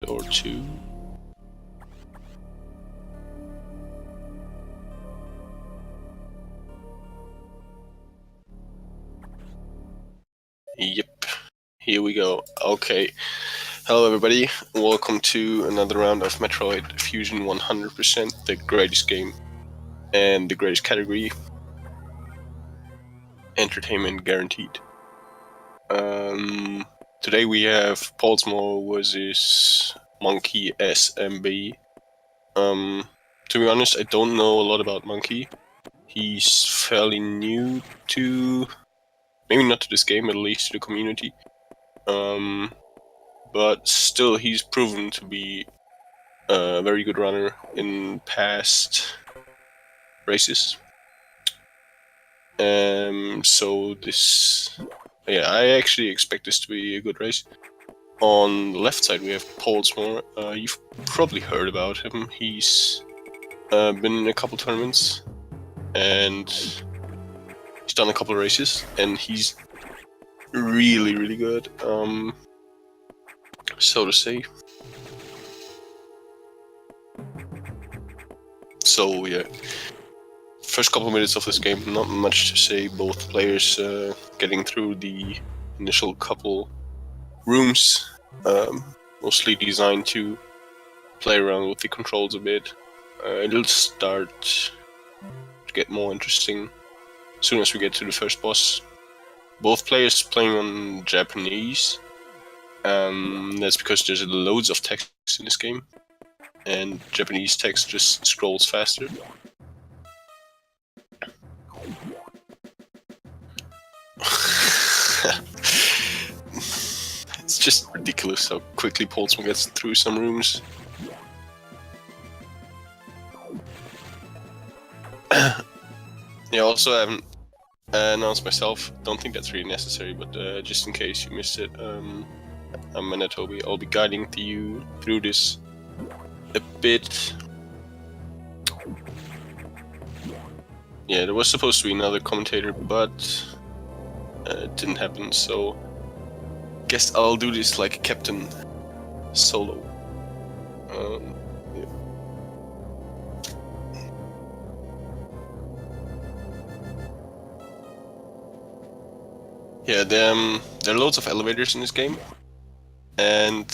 or two. Yep, here we go. Okay, hello everybody, welcome to another round of Metroid Fusion 100%, the greatest game and the greatest category. Entertainment guaranteed. Today we have Pollsmor versus MonkeySMB. To be honest, I don't know a lot about Monkey. He's fairly new to, maybe not to this game, at least to the community. But still, he's proven to be a very good runner in past races. So this, yeah, I actually expect this to be a good race. On the left side we have Pollsmor. You've probably heard about him. He's been in a couple tournaments and he's done a couple of races, and he's really good, so to say. So yeah, first couple of minutes of this game, not much to say. Both players getting through the initial couple rooms, mostly designed to play around with the controls a bit. It'll start to get more interesting as soon as we get to the first boss. Both players playing on Japanese. That's because there's loads of text in this game, and Japanese text just scrolls faster. It's just ridiculous how quickly Pollsmor gets through some rooms. Yeah, also I haven't announced myself. Don't think that's really necessary, but just in case you missed it, I'm Manatobi. I'll be guiding you through this a bit. Yeah, there was supposed to be another commentator, but it didn't happen, so guess I'll do this like Captain solo. Yeah, there are loads of elevators in this game, and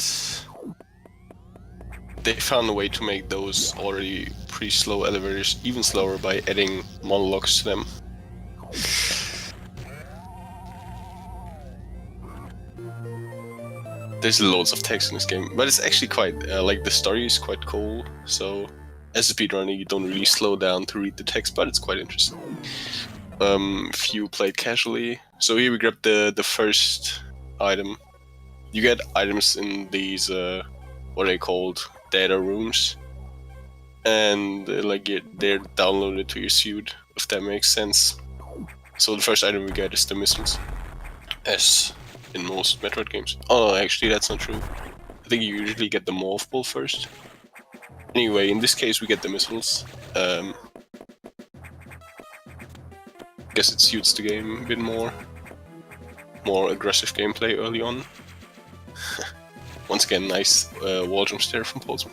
they found a way to make those already pretty slow elevators even slower by adding monologues to them. There's loads of text in this game, but it's actually quite, like, the story is quite cool, so as a speedrunner you don't really slow down to read the text, but it's quite interesting. If you play casually. So here we grab the first item. You get items in these, what are they called? Data rooms. And they're downloaded to your suit, if that makes sense. So the first item we get is the missiles, as in most Metroid games. Oh, actually that's not true. I think you usually get the morph ball first. Anyway, in this case we get the missiles. Guess it suits the game a bit more. More aggressive gameplay early on. Once again, nice wall jumps there from Pollsmor.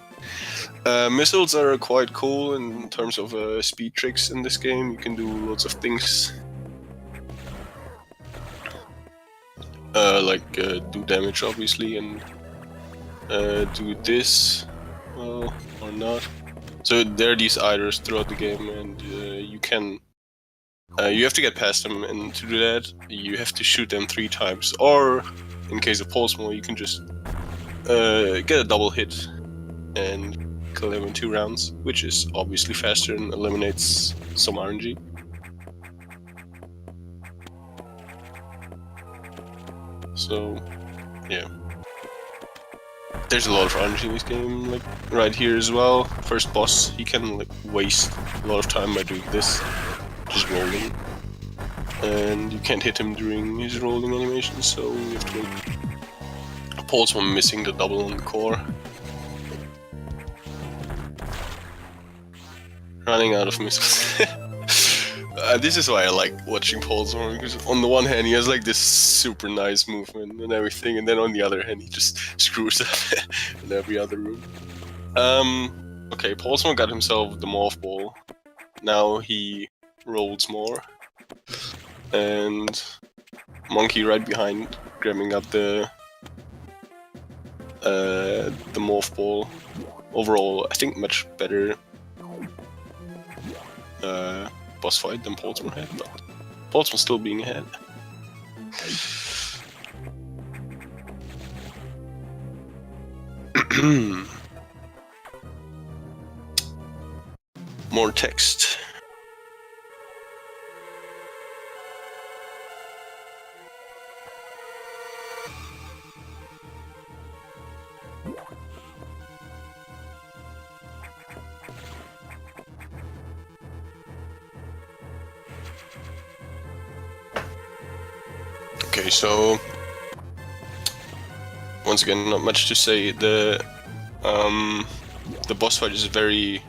Missiles are quite cool in terms of speed tricks in this game. You can do lots of things. Do damage obviously, and do this, or not. So there are these eiters throughout the game, and you can... you have to get past them, and to do that, you have to shoot them 3 times. Or, in case of Pollsmor, you can just get a double hit and kill them in 2 rounds, which is obviously faster and eliminates some RNG. So, yeah. There's a lot of RNG in this game, like right here as well. First boss, he can like waste a lot of time by doing this. Just rolling, and you can't hit him during his rolling animation, so you have to wait. Pollsmor missing the double on the core. Running out of missiles. This is why I like watching Pollsmor, because on the one hand he has like this super nice movement and everything, and then on the other hand he just screws up in every other room. Okay, Pollsmor got himself the morph ball. Now he rolls more, and Monkey right behind, grabbing up the morph ball. Overall, I think much better boss fight than Pollsmor had, but Pollsmor still being ahead. More text. Okay, so once again, not much to say. The boss fight is a very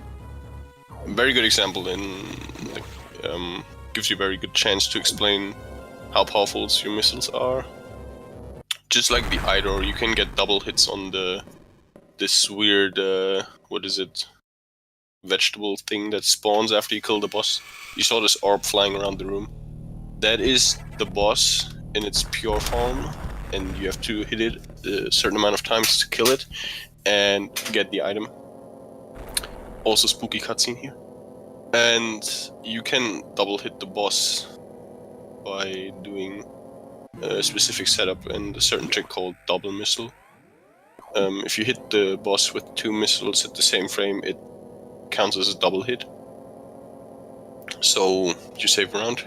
good example, and gives you a very good chance to explain how powerful your missiles are. Just like the Idor, you can get double hits on this weird what is it? Vegetable thing that spawns after you kill the boss. You saw this orb flying around the room. That is the boss in its pure form, and you have to hit it a certain amount of times to kill it and get the item. Also spooky cutscene here. And you can double hit the boss by doing a specific setup and a certain trick called double missile. If you hit the boss with 2 missiles at the same frame, it counts as a double hit. So you save around.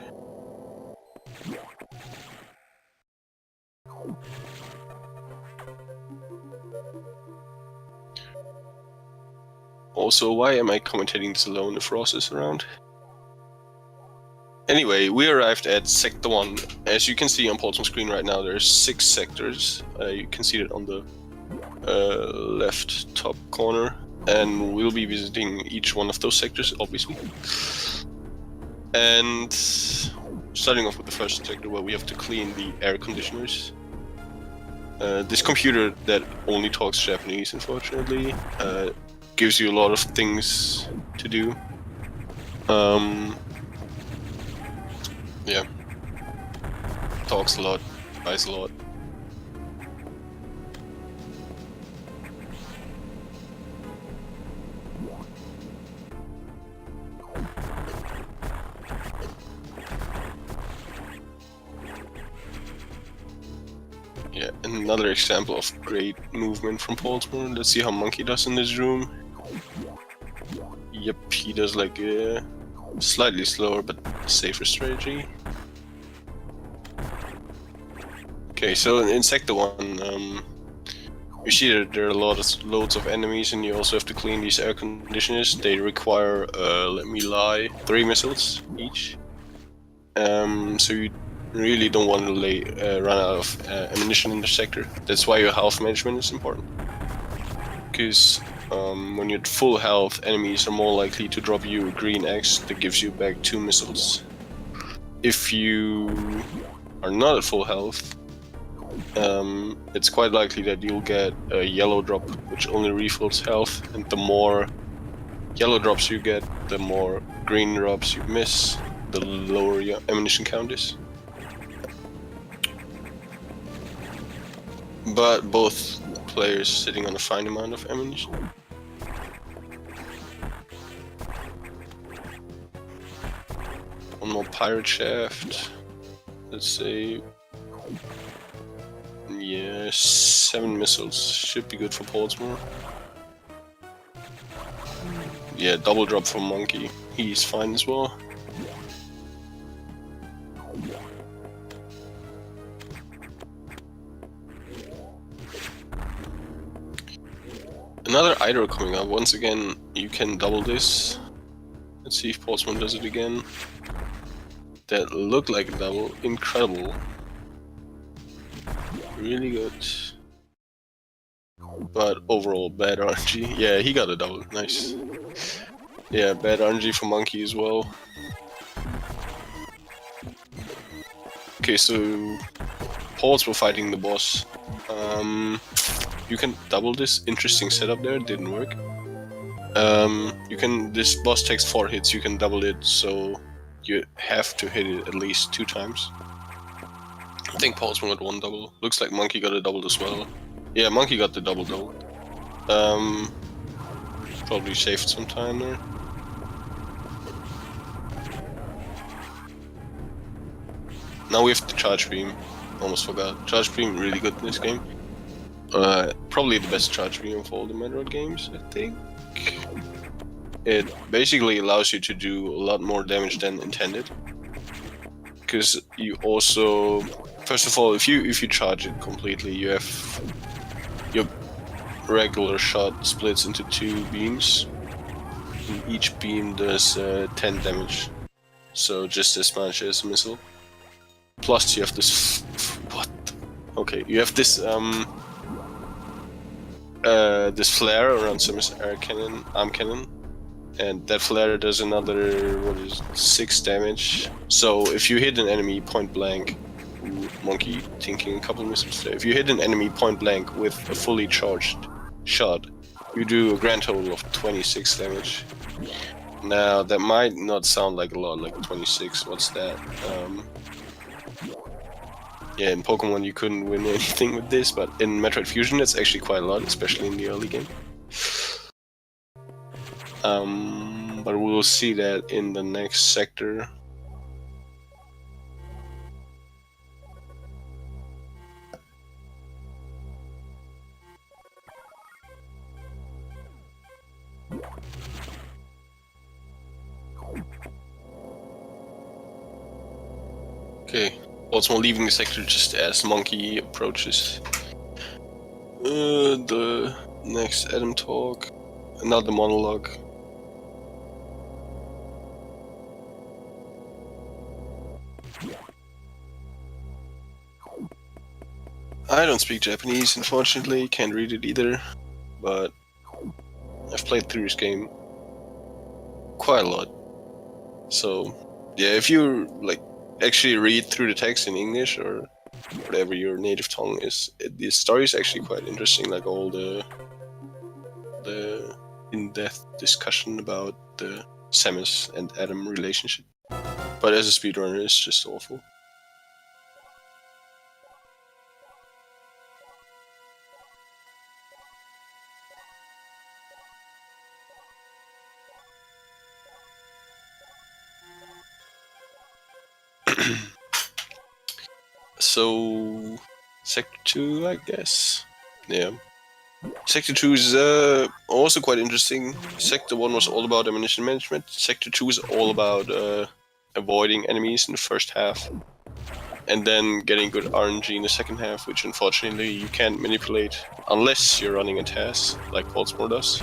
Also, why am I commentating this alone if Ross is around? Anyway, we arrived at Sector 1. As you can see on Pollsmor's screen right now, there's 6 sectors. You can see it on the left top corner. And we'll be visiting each one of those sectors, obviously. And starting off with the first sector, where we have to clean the air conditioners. This computer that only talks Japanese, unfortunately, gives you a lot of things to do. Yeah. Talks a lot, buys a lot. Yeah, another example of great movement from Pollsmor. Let's see how Monkey does in this room. Yep, he does like a slightly slower but safer strategy. Okay, so in Sector 1, you see that there are loads of enemies, and you also have to clean these air conditioners. They require, let me lie, 3 missiles each. So you really don't want to run out of ammunition in the sector. That's why your health management is important. Because when you're at full health, enemies are more likely to drop you a green X that gives you back 2 missiles. If you are not at full health, it's quite likely that you'll get a yellow drop, which only refills health, and the more yellow drops you get, the more green drops you miss, the lower your ammunition count is. But both players sitting on a fine amount of ammunition. One more pirate shaft. Let's say, yeah, 7 missiles should be good for Pollsmor. Yeah, double drop for Monkey. He's fine as well. Another Idor coming up. Once again, you can double this. Let's see if Pollsmor does it again. That looked like a double. Incredible. Really good. But overall, bad RNG. Yeah, he got a double. Nice. Yeah, bad RNG for Monkey as well. Okay, so Pollsmor fighting the boss. You can double this. Interesting setup there. Didn't work. This boss takes 4 hits. You can double it, so you have to hit it at least 2 times. I think Pollsmor got 1 double. Looks like Monkey got a double as well. Yeah, Monkey got the double. Probably saved some time there. Now we have the charge beam. Almost forgot. Charge beam really good in this game. Probably the best charge beam of all the Metroid games, I think. It basically allows you to do a lot more damage than intended. Because you also, first of all, if you charge it completely, you have your regular shot splits into 2 beams. And each beam does 10 damage. So just as much as a missile. Plus you have this okay, you have this this flare around Samus arm cannon, and that flare does another 6 damage. So if you hit an enemy point blank, Monkey thinking a couple missiles there. If you hit an enemy point blank with a fully charged shot, you do a grand total of 26 damage. Now that might not sound like a lot, like 26. What's that? Yeah, in Pokemon you couldn't win anything with this, but in Metroid Fusion it's actually quite a lot, especially in the early game. But we'll see that in the next sector. Okay. Pollsmor leaving the sector just as Monkey approaches the next Adam talk, another monologue. I don't speak Japanese, unfortunately, can't read it either, but I've played through this game quite a lot. So, yeah, if you like actually read through the text in English or whatever your native tongue is, the story is actually quite interesting, like all the in-depth discussion about the Samus and Adam relationship. But as a speedrunner, it's just awful. So, Sector 2, I guess. Yeah. Sector 2 is also quite interesting. Sector 1 was all about ammunition management. Sector 2 is all about avoiding enemies in the first half. And then getting good RNG in the second half, which unfortunately you can't manipulate unless you're running a task, like Pollsmor does.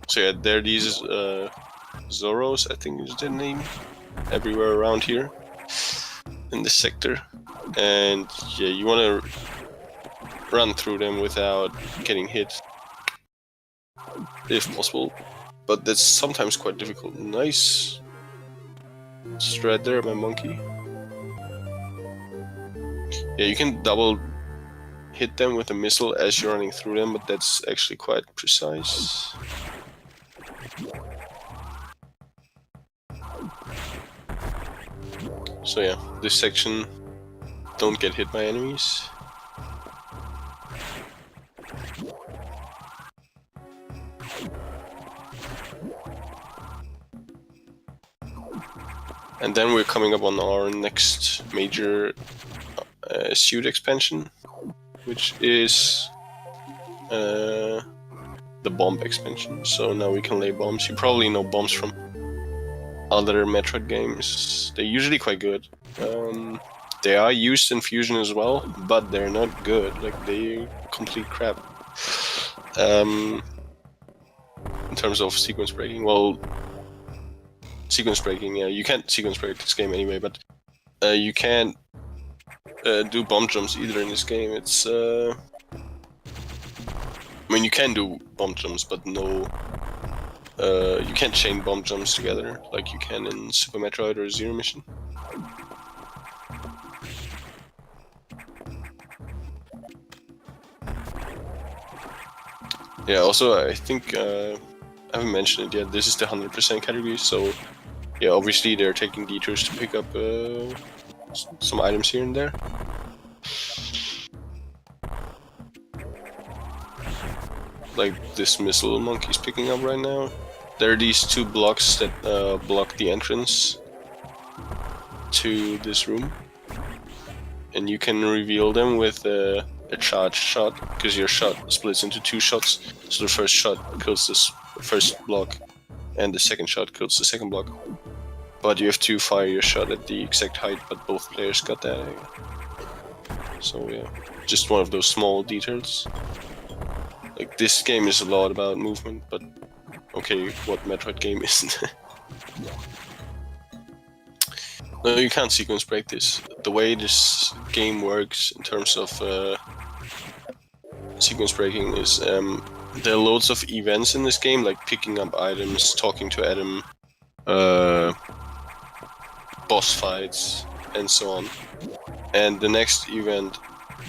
So yeah, there are these Zoros, I think is their name, everywhere around here in this sector, and yeah, you want to run through them without getting hit if possible, but that's sometimes quite difficult. Nice strat there by Monkey. Yeah, you can double hit them with a missile as you're running through them, but that's actually quite precise. So yeah, this section, don't get hit by enemies. And then we're coming up on our next major suit expansion, which is the bomb expansion. So now we can lay bombs. You probably know bombs from other Metroid games. They're usually quite good. They are used in Fusion as well, but they're not good. Like, they're complete crap. In terms of sequence breaking, well, sequence breaking, yeah, you can't sequence break this game anyway, but you can't do bomb jumps either in this game. It's I mean, you can do bomb jumps, but no, you can't chain bomb jumps together like you can in Super Metroid or Zero Mission. Yeah, also, I think I haven't mentioned it yet. This is the 100% category, so yeah, obviously they're taking detours to pick up some items here and there. Like this missile monkey's picking up right now. There are these two blocks that block the entrance to this room, and you can reveal them with a charge shot, because your shot splits into two shots. So the first shot kills this first block, and the second shot kills the second block. But you have to fire your shot at the exact height, but both players got that. So yeah, just one of those small details. Like, this game is a lot about movement, but okay, what Metroid game isn't? No, you can't sequence break this. The way this game works in terms of sequence breaking is there are loads of events in this game, like picking up items, talking to Adam, boss fights, and so on. And the next event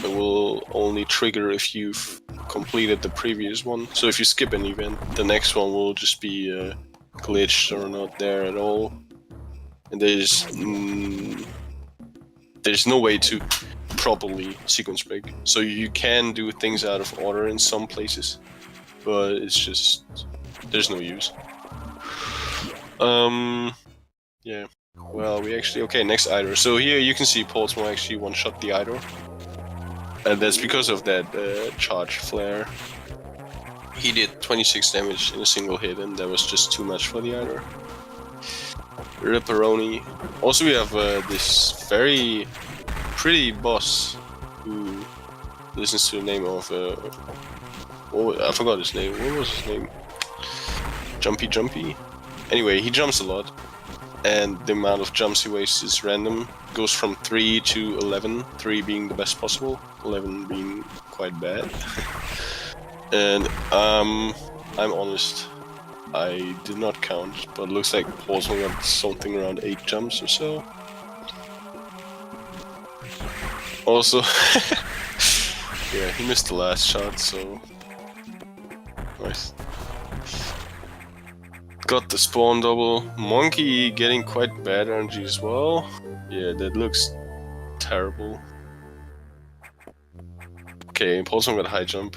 will only trigger if you've completed the previous one. So if you skip an event, the next one will just be glitched or not there at all. And there's no way to properly sequence break. So you can do things out of order in some places, but it's just, there's no use. Yeah. Well, we actually, okay, next idol. So here you can see Pollsmor actually one-shot the idol. And that's because of that charge flare. He did 26 damage in a single hit, and that was just too much for the idol. Ripperoni. Also, we have this very pretty boss who listens to the name of oh, I forgot his name. What was his name? Jumpy. Anyway, he jumps a lot, and the amount of jumps he wastes is random. Goes from 3 to 11, 3 being the best possible, 11 being quite bad. And I'm honest, I did not count, but it looks like Pollsmor got something around 8 jumps or so. Also, yeah, he missed the last shot, so nice. Got the spawn double. Monkey getting quite bad energy as well. Yeah, that looks terrible. Okay, Pollsmor got high jump.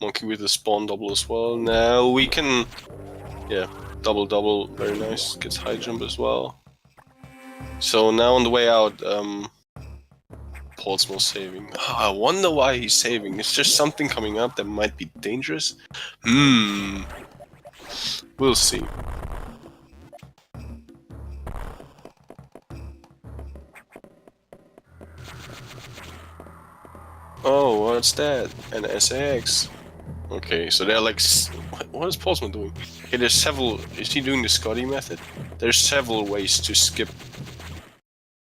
Monkey with the spawn double as well. Now we can, yeah, double, very nice. Gets high jump as well. So now on the way out, Pollsmor saving. Oh, I wonder why he's saving. Is there something coming up that might be dangerous? We'll see. Oh, what's that? An SX. Okay, so they're like, what is Pollsmor doing? Okay, there's several. Is he doing the Scotty method? There's several ways to skip.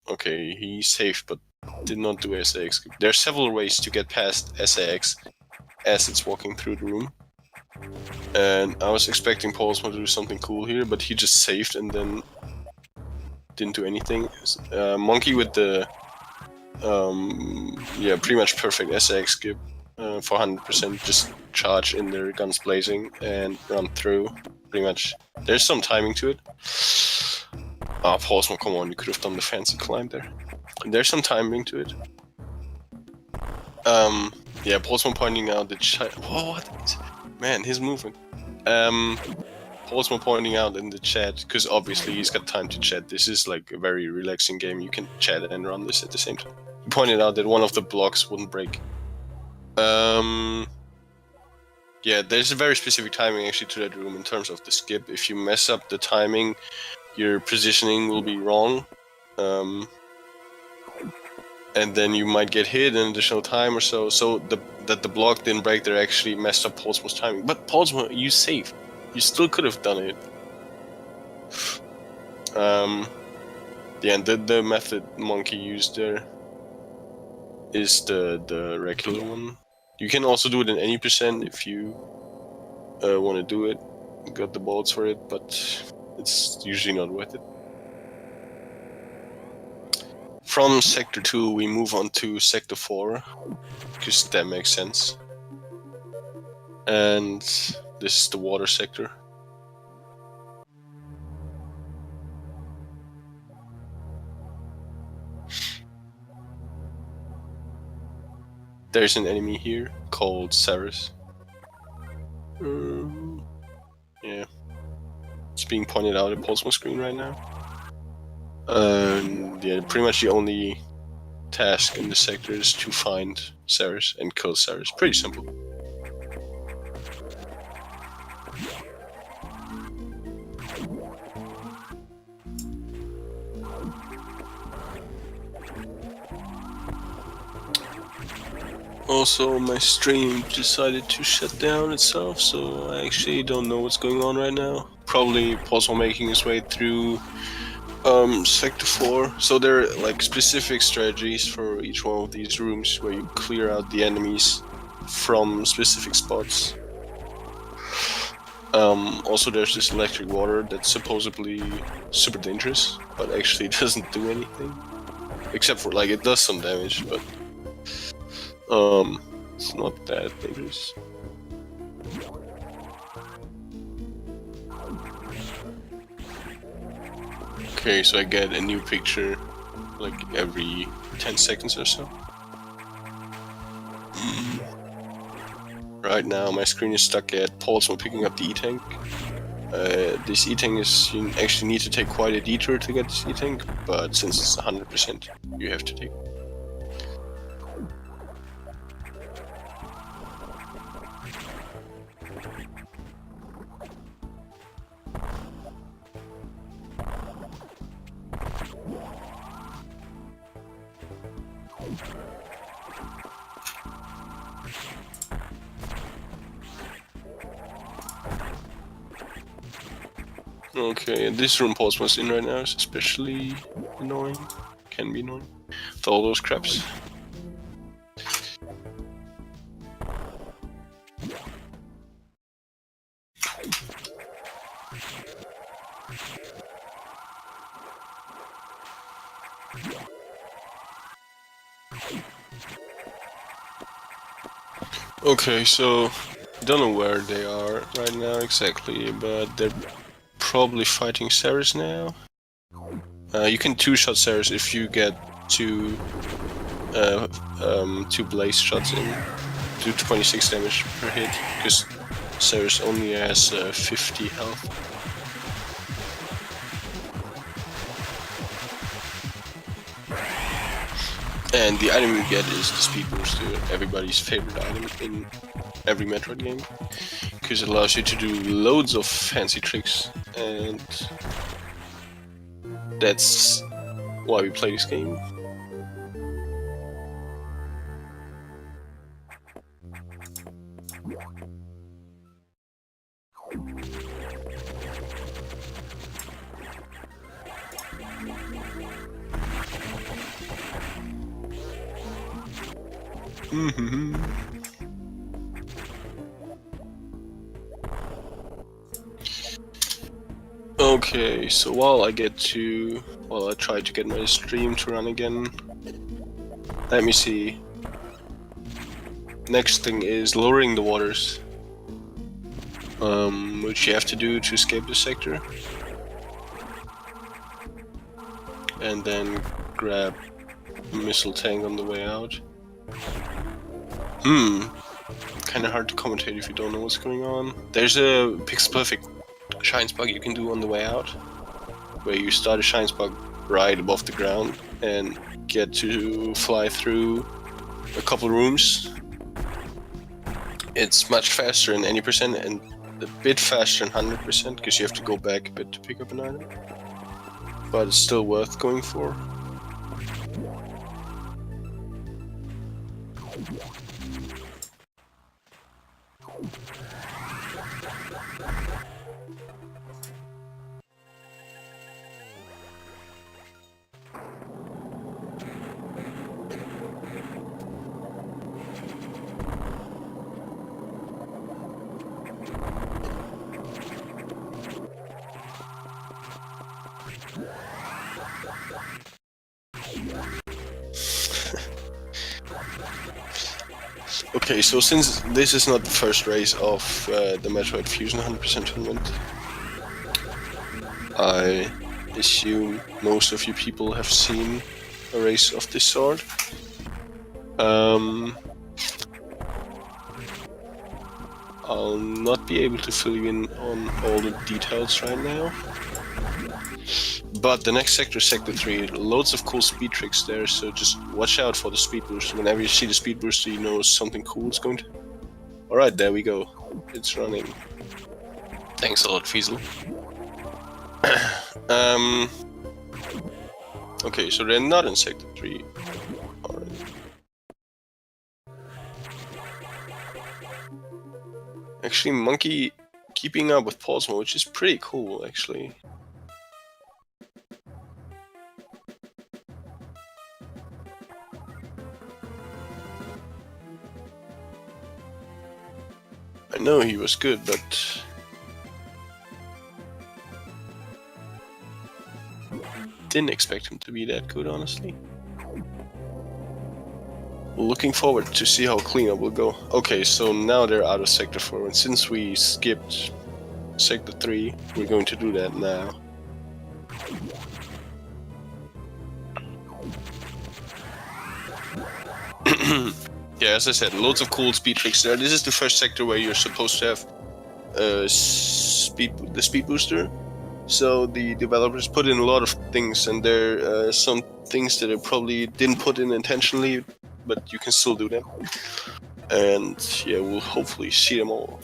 Okay, he saved, but did not do SAX. There are several ways to get past SAX as it's walking through the room. And I was expecting Pollsmor to do something cool here, but he just saved and then didn't do anything. Monkey with the yeah, pretty much perfect SAX skip for 100%. Just charge in there, guns blazing, and run through. Pretty much. There's some timing to it. Ah, Pollsmor, come on, you could have done the fancy climb there. There's some timing to it. Yeah, Pollsmor pointing out the chat. What? Man, his movement. Pollsmor pointing out in the chat, because obviously he's got time to chat. This is like a very relaxing game. You can chat and run this at the same time. He pointed out that one of the blocks wouldn't break. Yeah, there's a very specific timing actually to that room in terms of the skip. If you mess up the timing, your positioning will be wrong. And then you might get hit an additional time or so. So that the block didn't break, they actually messed up Pollsmor's timing. But Pollsmor, you saved. You still could have done it. Yeah, and the method Monkey used there is the regular one. You can also do it in any percent if you want to do it. You got the bolts for it, but it's usually not worth it. From Sector 2 we move on to Sector 4, because that makes sense. And this is the water sector. There's an enemy here called Ceres. Yeah. It's being pointed out at Pollsmor screen right now. Yeah, pretty much the only task in the sector is to find Ceres and kill Ceres. Pretty simple. Also, my stream decided to shut down itself, so I actually don't know what's going on right now. Probably Pollsmor making his way through Sector 4. So there are like specific strategies for each one of these rooms where you clear out the enemies from specific spots. Also there's this electric water that's supposedly super dangerous, but actually doesn't do anything. Except for, like, it does some damage, but it's not that dangerous. Okay, so I get a new picture like every 10 seconds or so. Right now my screen is stuck at Pollsmor picking up the E-Tank. This E-Tank is, you actually need to take quite a detour to get this E-Tank, but since it's 100%, you have to take it. Okay, and this room Pollsmor's in right now is especially annoying. Can be annoying. With all those crabs. Okay, so I don't know where they are right now exactly, but they're probably fighting Ceres now. You can two-shot Ceres if you get two blaze shots in. Do 26 damage per hit, because Ceres only has 50 health. And the item you get is the speed boost, everybody's favorite item in every Metroid game, because it allows you to do loads of fancy tricks, and that's why we play this game. Okay, so while I try to get my stream to run again, let me see. Next thing is lowering the waters, which you have to do to escape the sector, and then grab a missile tank on the way out. Kinda hard to commentate if you don't know what's going on. There's a pixel perfect shine bug you can do on the way out, where you start a shine bug right above the ground and get to fly through a couple rooms. It's much faster than any percent and a bit faster than 100% because you have to go back a bit to pick up an item, but it's still worth going for. Okay, so since this is not the first race of the Metroid Fusion 100% tournament, I assume most of you people have seen a race of this sort. I'll not be able to fill you in on all the details right now. But the next sector, Sector 3, loads of cool speed tricks there, so just watch out for the speed booster. Whenever you see the speed booster, you know something cool is going to... Alright, there we go. It's running. Thanks a lot, Fiesel. Okay, so they're not in Sector 3. Alright. Actually, Monkey keeping up with Pollsmor, which is pretty cool, actually. I know he was good, but... didn't expect him to be that good, honestly. Looking forward to see how cleanup will go. Okay, so now they're out of Sector 4, and since we skipped Sector 3, we're going to do that now. Yeah, as I said, loads of cool speed tricks there. This is the first sector where you're supposed to have the speed booster. So the developers put in a lot of things, and there are some things that they probably didn't put in intentionally, but you can still do them. And yeah, we'll hopefully see them all.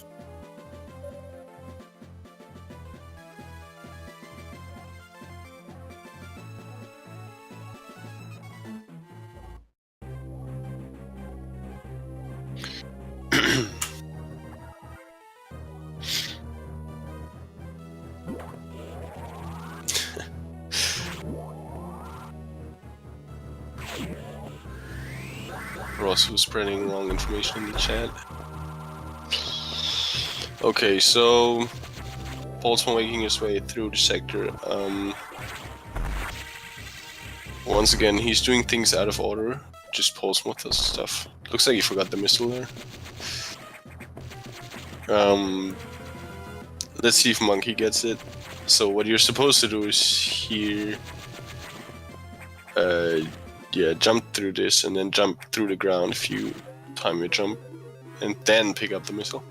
Ross was spreading wrong information in the chat. Okay, so Pollsmor making his way through the sector. Once again, he's doing things out of order. Just Pollsmor does stuff. Looks like he forgot the missile there. Let's see if Monkey gets it. So what you're supposed to do is here, yeah, jump through this and then jump through the ground if you time your jump, and then pick up the missile.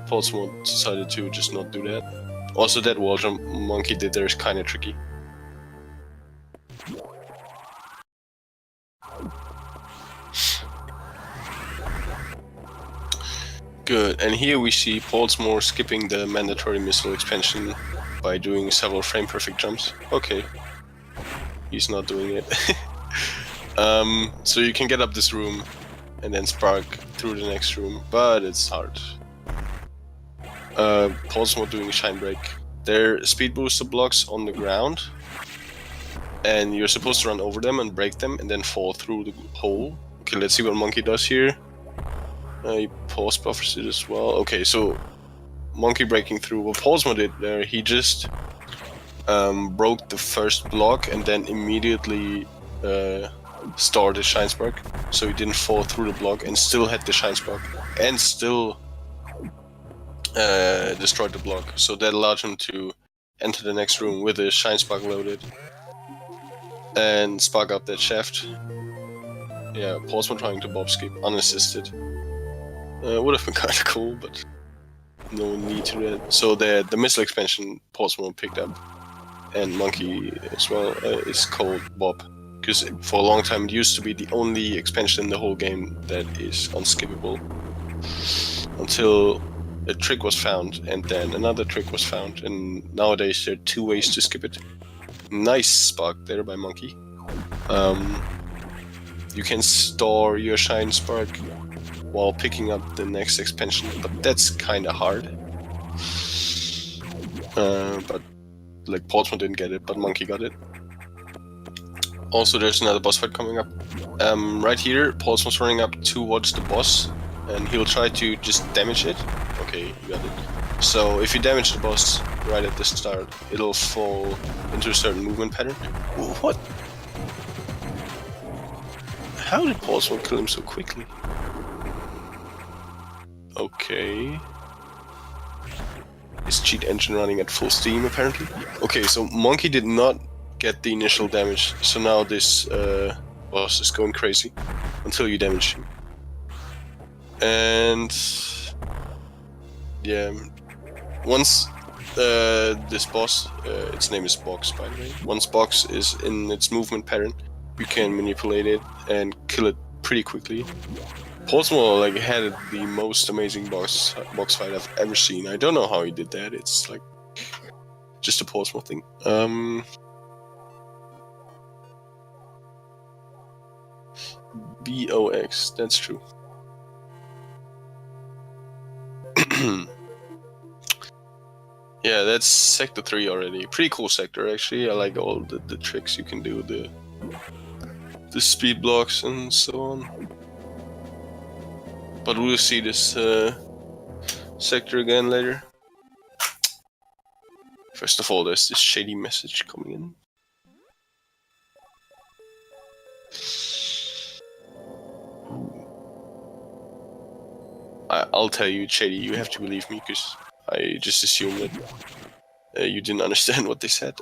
Pollsmor decided to just not do that. Also, that wall jump Monkey did there is kind of tricky. Good, and here we see Pollsmor skipping the mandatory missile expansion by doing several frame-perfect jumps. Okay, he's not doing it. So you can get up this room and then spark through the next room, but it's hard. Pollsmor doing Shine Break. There are speed booster blocks on the ground, and you're supposed to run over them and break them and then fall through the hole. Okay, let's see what Monkey does here. He pause buffers it as well. Okay, so Monkey breaking through. What Pollsmor did there, he just broke the first block and then immediately started Shine Spark, so he didn't fall through the block and still had the Shine Spark and still destroyed the block. So that allowed him to enter the next room with a Shine Spark loaded and spark up that shaft. Yeah, Pollsmor trying to bob skip unassisted. Would have been kind of cool, but no need to that. So the missile expansion Pollsmor picked up, and Monkey as well, is called Bob. Because for a long time it used to be the only expansion in the whole game that is unskippable. Until a trick was found, and then another trick was found, and nowadays there are 2 ways to skip it. Nice spark there by Monkey. You can store your Shine Spark while picking up the next expansion, but that's kinda hard. But like Pollsmor didn't get it, but Monkey got it. Also, there's another boss fight coming up. Right here, Pollsmor's running up towards the boss, and he'll try to just damage it. Okay, you got it. So if you damage the boss right at the start, it'll fall into a certain movement pattern. What? How did Pollsmor kill him so quickly? Okay. His cheat engine running at full steam, apparently. Okay, so Monkey did not get the initial damage, so now this boss is going crazy until you damage him. And yeah, once this boss, its name is Box, by the way. Once Box is in its movement pattern, you can manipulate it and kill it pretty quickly. Pollsmor like had the most amazing box fight I've ever seen. I don't know how he did that. It's like just a Pollsmor thing. BOX, that's true. Yeah, that's Sector 3 already. Pretty cool sector, actually. I like all the tricks you can do, the speed blocks and so on. But we'll see this sector again later. First of all, there's this shady message coming in. I'll tell you, it's shady. You have to believe me, because I just assumed that you didn't understand what they said.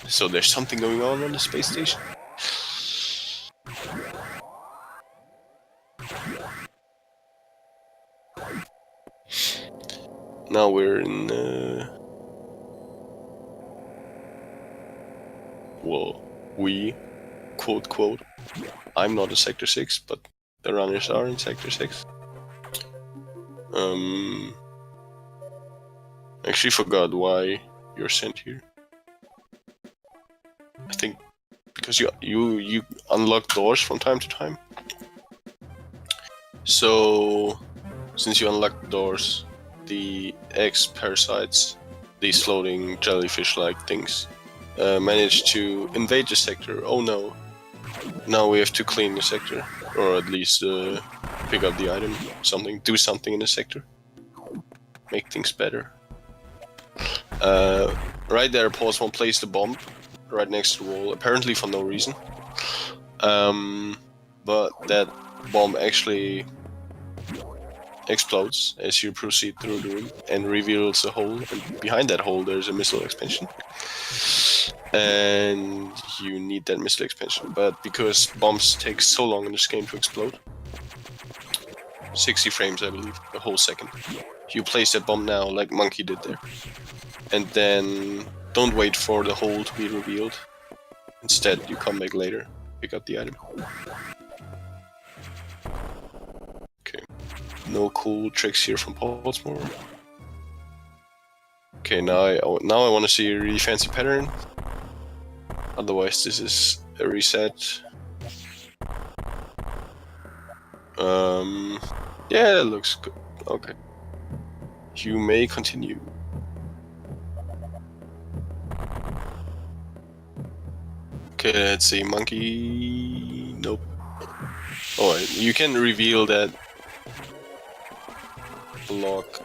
So there's something going on the space station. Now we're in... well, we, quote, quote. I'm not in Sector 6, but the runners are in Sector 6. Actually forgot why you're sent here. I think because you unlock doors from time to time. So since you unlock the doors, the X parasites, these floating jellyfish-like things, manage to invade the sector. Oh no! Now we have to clean the sector, or at least pick up the item, do something in the sector, make things better. Right there, Pollsmor placed a bomb right next to the wall, apparently for no reason. But that bomb actually explodes as you proceed through the room and reveals a hole, and behind that hole there's a missile expansion. And you need that missile expansion, but because bombs take so long in this game to explode, 60 frames I believe, a whole second. You place that bomb now, like Monkey did there. And then don't wait for the hole to be revealed. Instead, you come back later, pick up the item. Okay, no cool tricks here from Pollsmor. Okay, now I want to see a really fancy pattern. Otherwise, this is a reset. Yeah, that looks good. Okay, you may continue. Okay, let's see, Monkey... Nope. Oh, you can reveal that block.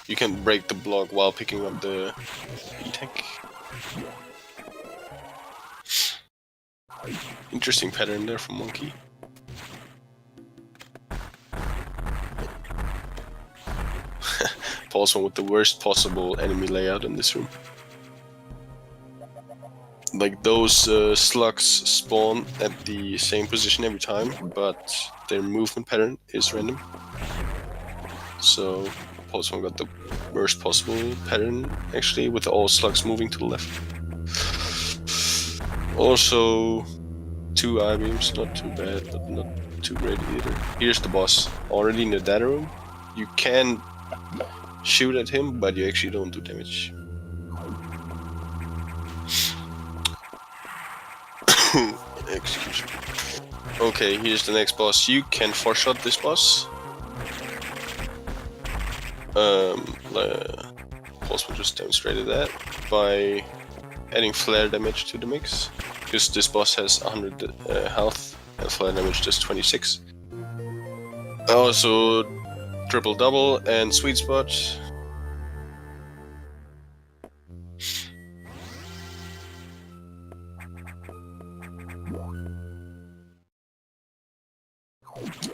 You can break the block while picking up the E-Tech. Interesting pattern there from Monkey. Pollsmor with the worst possible enemy layout in this room. Like those slugs spawn at the same position every time, but their movement pattern is random. So Pollsmor got the worst possible pattern actually, with all slugs moving to the left. Also 2 I-beams, not too bad, but not too great either. Here's the boss, already in the data room. You can shoot at him, but you actually don't do damage. Excuse me. Okay, here's the next boss. You can 4-shot this boss. Pollsmor just demonstrated that by adding flare damage to the mix, because this boss has 100 health and flare damage does 26. Also triple double and sweet spot.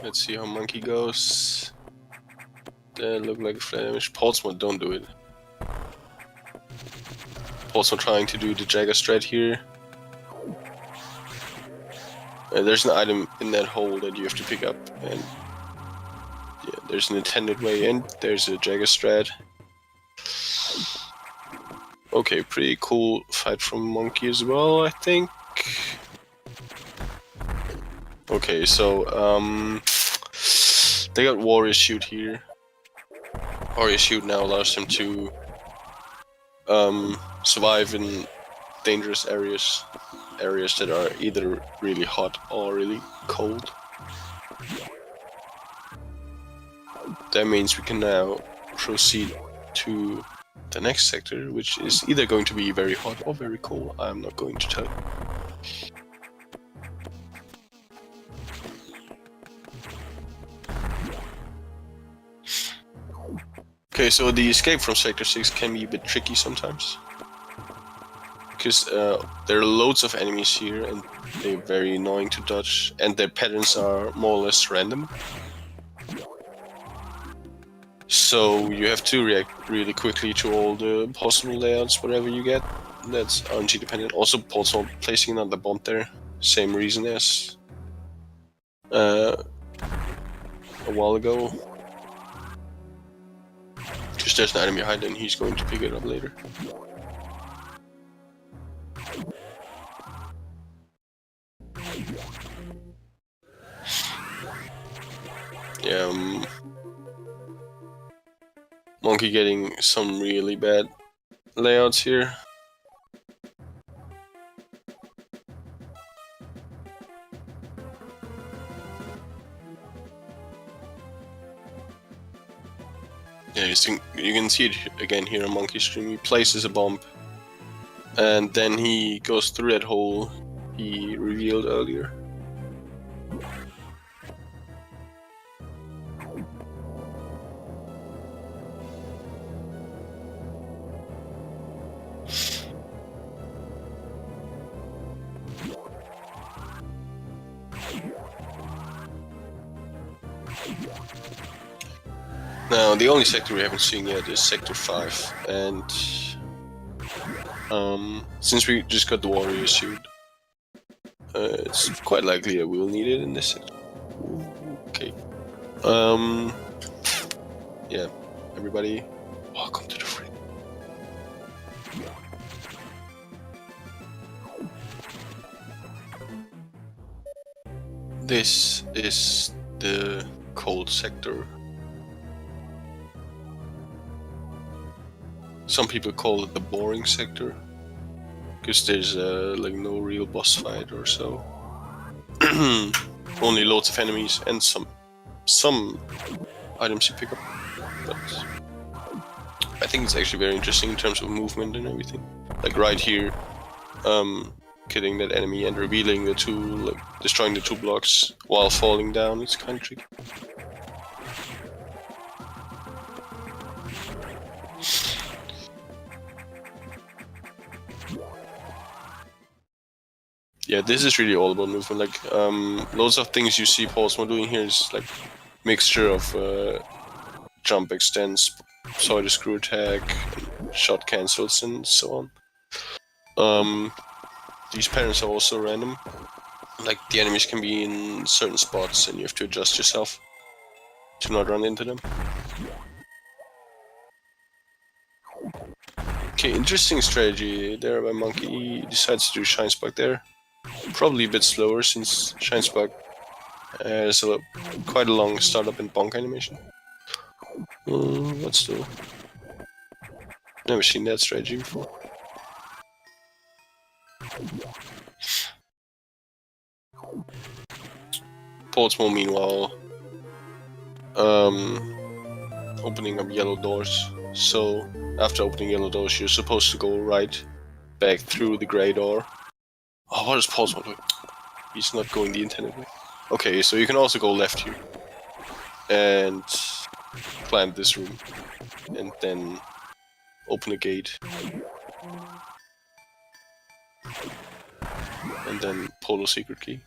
Let's see how Monkey goes. That looked like a flat damage. Pollsmor, don't do it. Pollsmor trying to do the Jagger strat here. There's an item in that hole that you have to pick up, and yeah, there's an intended way in. There's a Jagger strat. Okay, pretty cool fight from Monkey as well, I think. Okay, so they got Warrior Shoot here. Warrior Shoot now allows them to survive in dangerous areas that are either really hot or really cold. That means we can now proceed to the next sector, which is either going to be very hot or very cold. I'm not going to tell you. Okay, so the escape from Sector 6 can be a bit tricky sometimes. Because there are loads of enemies here and they're very annoying to dodge, and their patterns are more or less random. So you have to react really quickly to all the possible layouts, whatever you get. That's RNG dependent. Also, Pollsmor placing another bomb there. Same reason as a while ago. Because there's an enemy behind and he's going to pick it up later. Yeah, Monkey getting some really bad layouts here. Yeah, you can see it again here on Monkey stream. He places a bomb, and then he goes through that hole he revealed earlier. Now, the only sector we haven't seen yet is Sector 5, and since we just got the Warrior Suit, it's quite likely that we'll need it in this sector. Okay. Yeah, everybody, welcome to the free. This is the cold sector. Some people call it the boring sector, because there's like no real boss fight or so. Only loads of enemies and some items you pick up. But I think it's actually very interesting in terms of movement and everything. Like right here, killing that enemy and revealing the two, like destroying the two blocks while falling down. It's kind of tricky. Yeah, this is really all about movement. Like, loads of things you see Pollsmor doing here is like mixture of jump extends, side screw attack, shot cancels, and so on. These patterns are also random. Like, the enemies can be in certain spots, and you have to adjust yourself to not run into them. Okay, interesting strategy there by Monkey. He decides to do Shine Spark there. Probably a bit slower since Shine Spark has quite a long startup and bonk animation. But still, never seen that strategy before. Pollsmor, meanwhile, opening up yellow doors. So after opening yellow doors, you're supposed to go right back through the gray door. Oh, what is Pollsmor doing? He's not going the intended way. Okay, so you can also go left here and plant this room, and then open a gate, and then pull a secret key.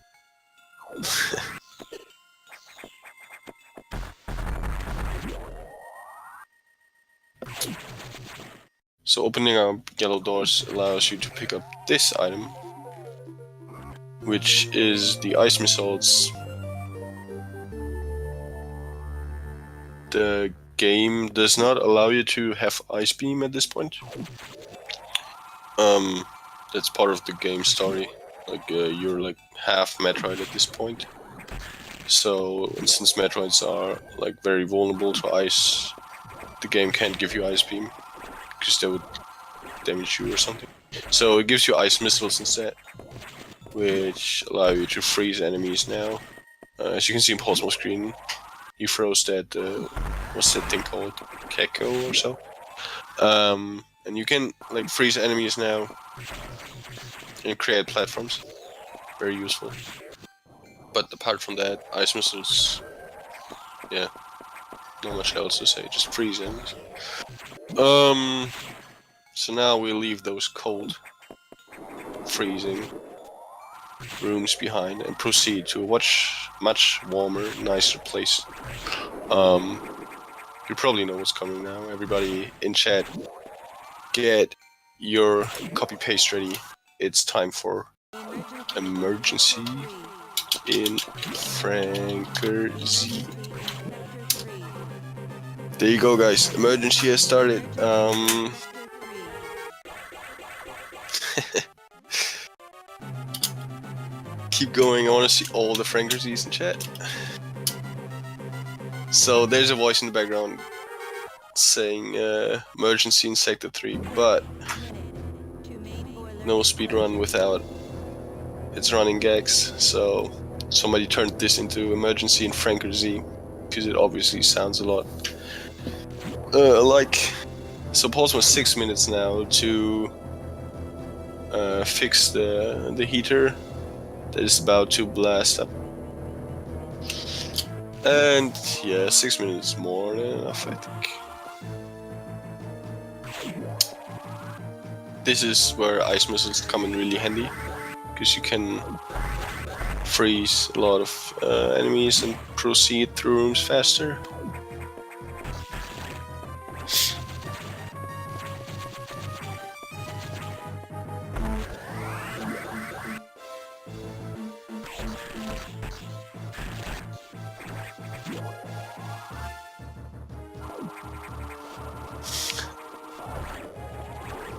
So opening up yellow doors allows you to pick up this item, which is the ice missiles. The game does not allow you to have ice beam at this point. That's part of the game story. Like you're like half Metroid at this point. So, and since Metroids are like very vulnerable to ice, the game can't give you ice beam because that would damage you or something. So it gives you ice missiles instead, which allow you to freeze enemies now. As you can see in Pollsmor screen, he froze that, what's that thing called? Keko or so. And you can like freeze enemies now and create platforms. Very useful. But apart from that, ice missiles, yeah, not much else to say, just freeze enemies. So now we leave those cold, freezing rooms behind and proceed to a much warmer, nicer place. You probably know what's coming now. Everybody in chat, get your copy-paste ready. It's time for emergency in Franker-Z. There you go, guys. Emergency has started. Keep going. I want to see all the Franker-Z's in chat. So there's a voice in the background saying emergency in Sector 3, but no speedrun without its running gags. So somebody turned this into emergency in Franker-Z because it obviously sounds a lot alike. So Pollsmor 6 minutes now to fix the heater that is about to blast up. And yeah, 6 minutes more than enough, I think. This is where ice missiles come in really handy, because you can freeze a lot of enemies and proceed through rooms faster.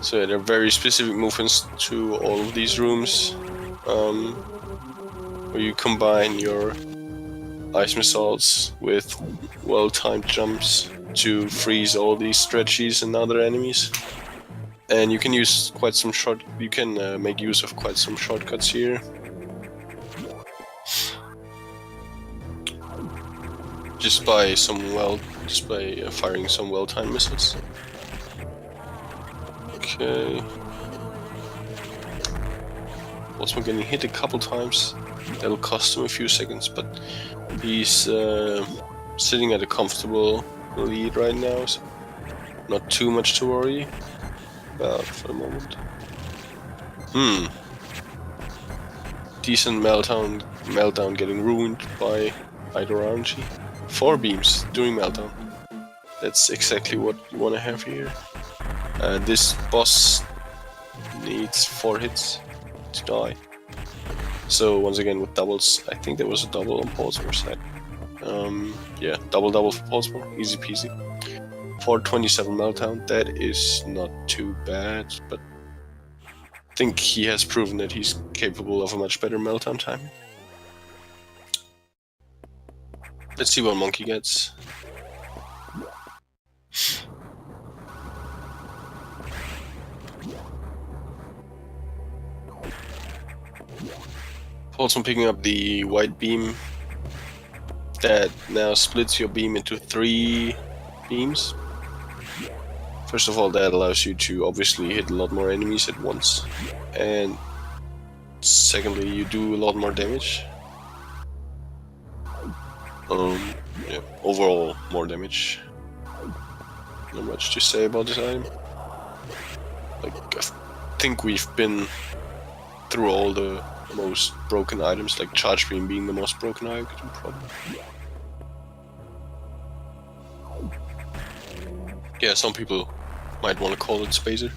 So yeah, there are very specific movements to all of these rooms, where you combine your ice missiles with well-timed jumps to freeze all these stretchies and other enemies. And you can use quite some make use of quite some shortcuts here. Just by firing some well-timed missiles. Okay. Also getting hit a couple times. That'll cost him a few seconds, but he's sitting at a comfortable lead right now, so not too much to worry about for the moment. Decent meltdown getting ruined by either RNG. 4 beams during meltdown. That's exactly what you want to have here. This boss needs 4 hits to die. So once again with doubles, I think there was a double on Pollsmor's side. Yeah, double for Pollsmor, easy peasy. 427 meltdown, that is not too bad, but I think he has proven that he's capable of a much better meltdown time. Let's see what Monkey gets. Also picking up the white beam that now splits your beam into 3 beams. First of all, that allows you to obviously hit a lot more enemies at once, and secondly, you do a lot more damage. Yeah, overall more damage. Not much to say about this item. Like, I think we've been through all the most broken items, like charge beam being the most broken item probably. Yeah, some people Might want to call it Spacer.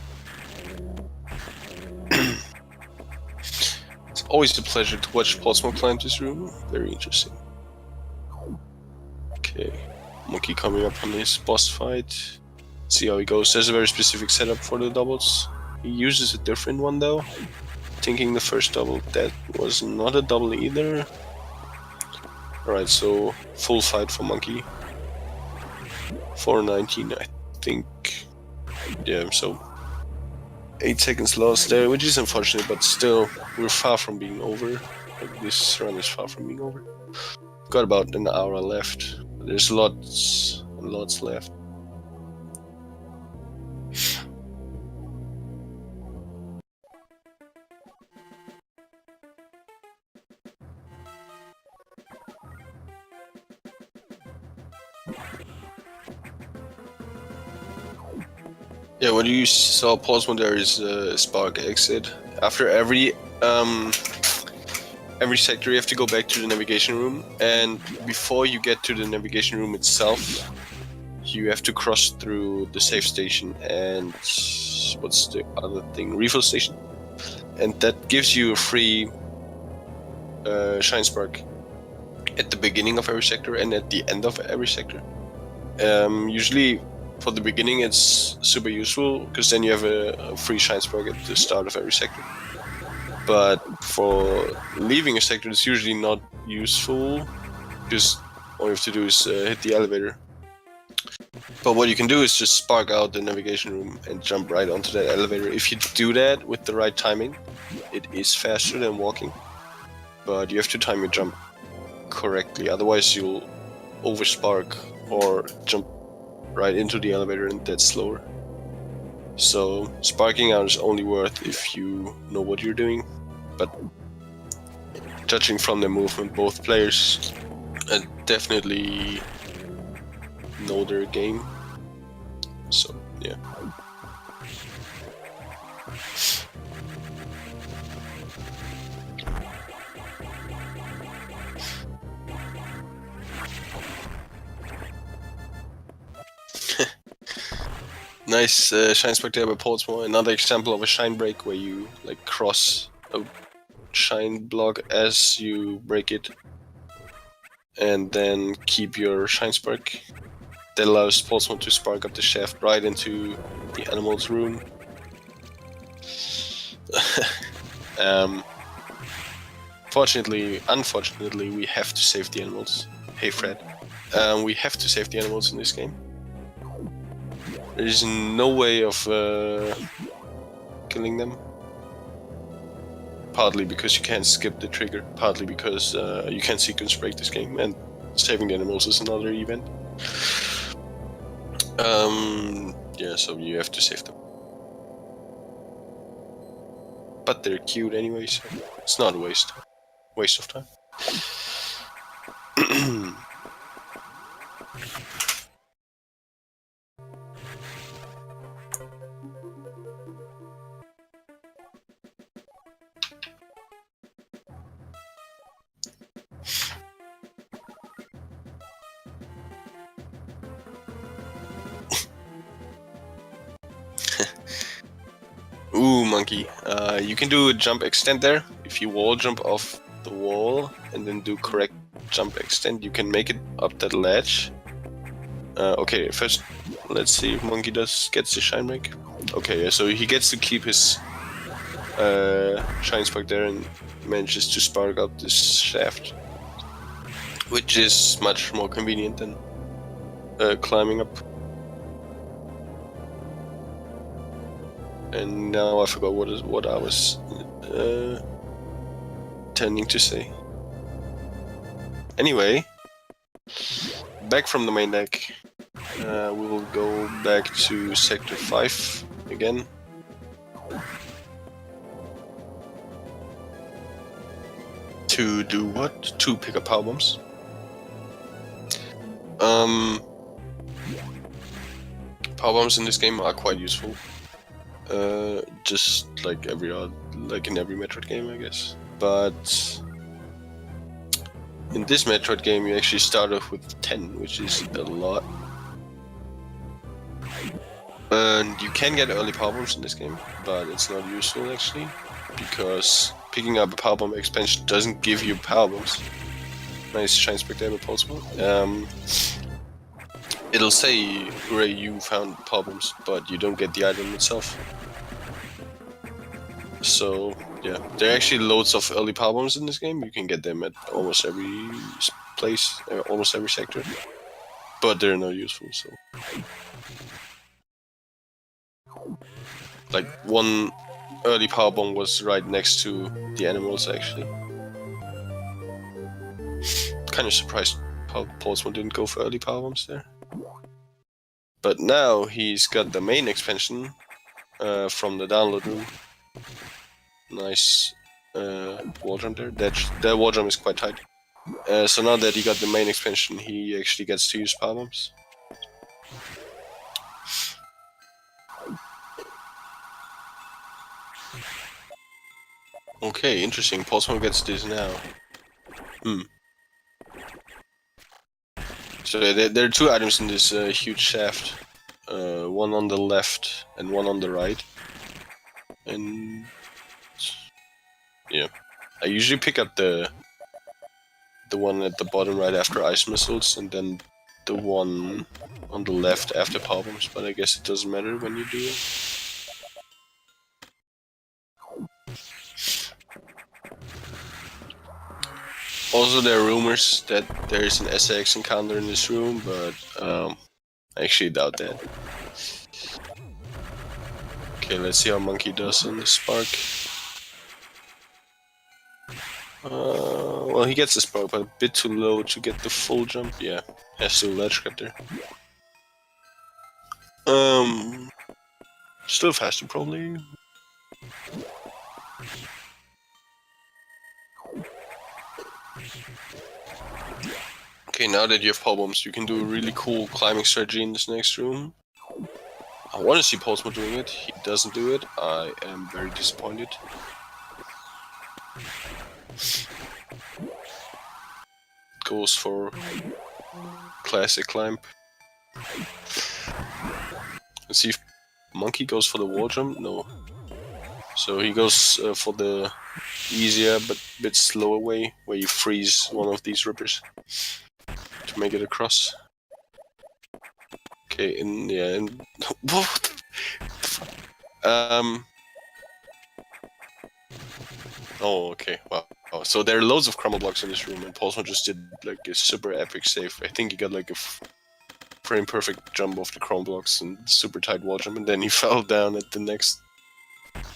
It's always a pleasure to watch Pollsmor climb this room. Very interesting. Okay, Monkey coming up on his boss fight. See how he goes. There's a very specific setup for the doubles. He uses a different one though. Thinking the first double, that was not a double either. Alright, so full fight for Monkey. 419, I think. Yeah, so 8 seconds lost there, which is unfortunate, but still, we're far from being over. Like, this run is far from being over. Got about an hour left. There's lots and lots left. Yeah, what you saw Pollsmor there is Spark exit. After every sector you have to go back to the navigation room, and before you get to the navigation room itself, you have to cross through the safe station and what's the other thing? Refill station. And that gives you a free Shine Spark at the beginning of every sector and at the end of every sector. Usually for the beginning it's super useful because then you have a free Shine Spark at the start of every sector. But for leaving a sector it's usually not useful because all you have to do is hit the elevator. But what you can do is just spark out the navigation room and jump right onto that elevator. If you do that with the right timing, it is faster than walking. But you have to time your jump correctly, otherwise you'll overspark or jump right into the elevator and that's slower. So sparking out is only worth if you know what you're doing. But judging from the movement, both players definitely know their game. So yeah. Nice shine spark there by Pollsmor. Another example of a shine break where you like cross a shine block as you break it and then keep your shine spark. That allows Pollsmor to spark up the shaft right into the animal's room. Unfortunately, we have to save the animals. Hey Fred. We have to save the animals in this game. There is no way of killing them. Partly because you can't skip the trigger, partly because you can't sequence break this game, and saving the animals is another event. Yeah, so you have to save them. But they're cute anyway, so it's not a waste of time. Ooh, Monkey. You can do a jump extend there. If you wall jump off the wall and then do correct jump extend, you can make it up that ledge. Okay, first let's see if Monkey gets the shine break. Okay, yeah, so he gets to keep his shine spark there and manages to spark up this shaft, which is much more convenient than climbing up. And now I forgot what I was intending to say. Anyway, back from the main deck, we will go back to Sector 5 again. To do what? To pick up power bombs. Power bombs in this game are quite useful. Just like in every Metroid game, I guess. But in this Metroid game, you actually start off with 10, which is a lot. And you can get early power bombs in this game, but it's not useful actually, because picking up a power bomb expansion doesn't give you power bombs. Nice shine spectator Pollsmor. It'll say, "Hooray, you found power bombs," but you don't get the item itself. So yeah, there are actually loads of early power bombs in this game. You can get them at almost every place, almost every sector, but they're not useful. So, like, one early power bomb was right next to the animals actually. Kind of surprised how Pollsmor didn't go for early power bombs there. But now he's got the main expansion from the download room. Nice wall jump there. That wall jump is quite tight. So now that he got the main expansion, he actually gets to use power bombs. Okay, interesting. Pollsmor gets this now. So there are two items in this huge shaft. One on the left and one on the right. And yeah, I usually pick up the one at the bottom right after ice missiles, and then the one on the left after power bombs. But I guess it doesn't matter when you do it. Also, there are rumors that there is an SX encounter in this room, but I actually doubt that. Okay, let's see how Monkey does on the spark. Well, he gets the spark, but a bit too low to get the full jump. Yeah, has to ledge grab there. Still faster probably. Okay, now that you have power bombs, you can do a really cool climbing strategy in this next room. I want to see Pollsmor doing it. He doesn't do it. I am very disappointed. Goes for classic climb. Let's see if Monkey goes for the wall jump. No. So he goes for the easier but a bit slower way, where you freeze one of these rippers to make it across. Okay, and what? Oh, okay. Wow. Oh, so there are loads of crumble blocks in this room, and Pollsmor just did like a super epic save. I think he got like a frame perfect jump off the crumble blocks and super tight wall jump, and then he fell down at the next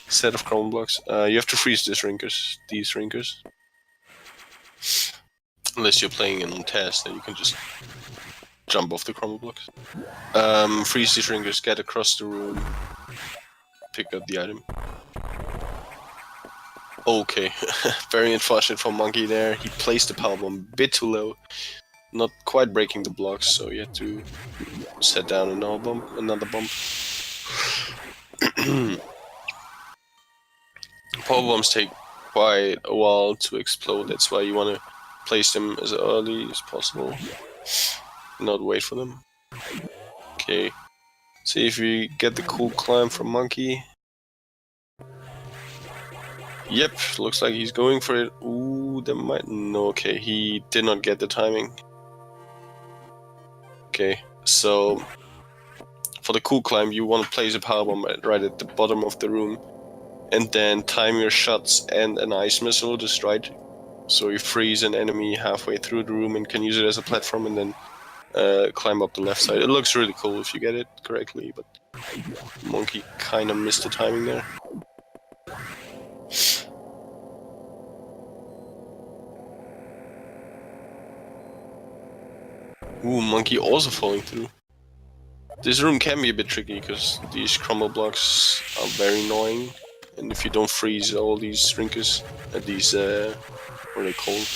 set of crumble blocks. You have to freeze these rinkers. Unless you're playing in test, then you can just jump off the crumble blocks. Freeze these rinkers, get across the room, pick up the item. Okay, very unfortunate for Monkey there. He placed the power bomb a bit too low, not quite breaking the blocks, so you had to set down another bump. Power bombs take quite a while to explode, that's why you want to place them as early as possible, not wait for them. Okay, see if we get the cool climb from Monkey. Yep, looks like he's going for it. Ooh, there might... No, okay, he did not get the timing. Okay, so for the cool climb, you want to place a power bomb right at the bottom of the room, and then time your shots and an ice missile just right. So you freeze an enemy halfway through the room and can use it as a platform, and then climb up the left side. It looks really cool if you get it correctly, but Monkey kind of missed the timing there. Ooh, Monkey also falling through. This room can be a bit tricky because these crumble blocks are very annoying, and if you don't freeze all these shrinkers, these what are they called?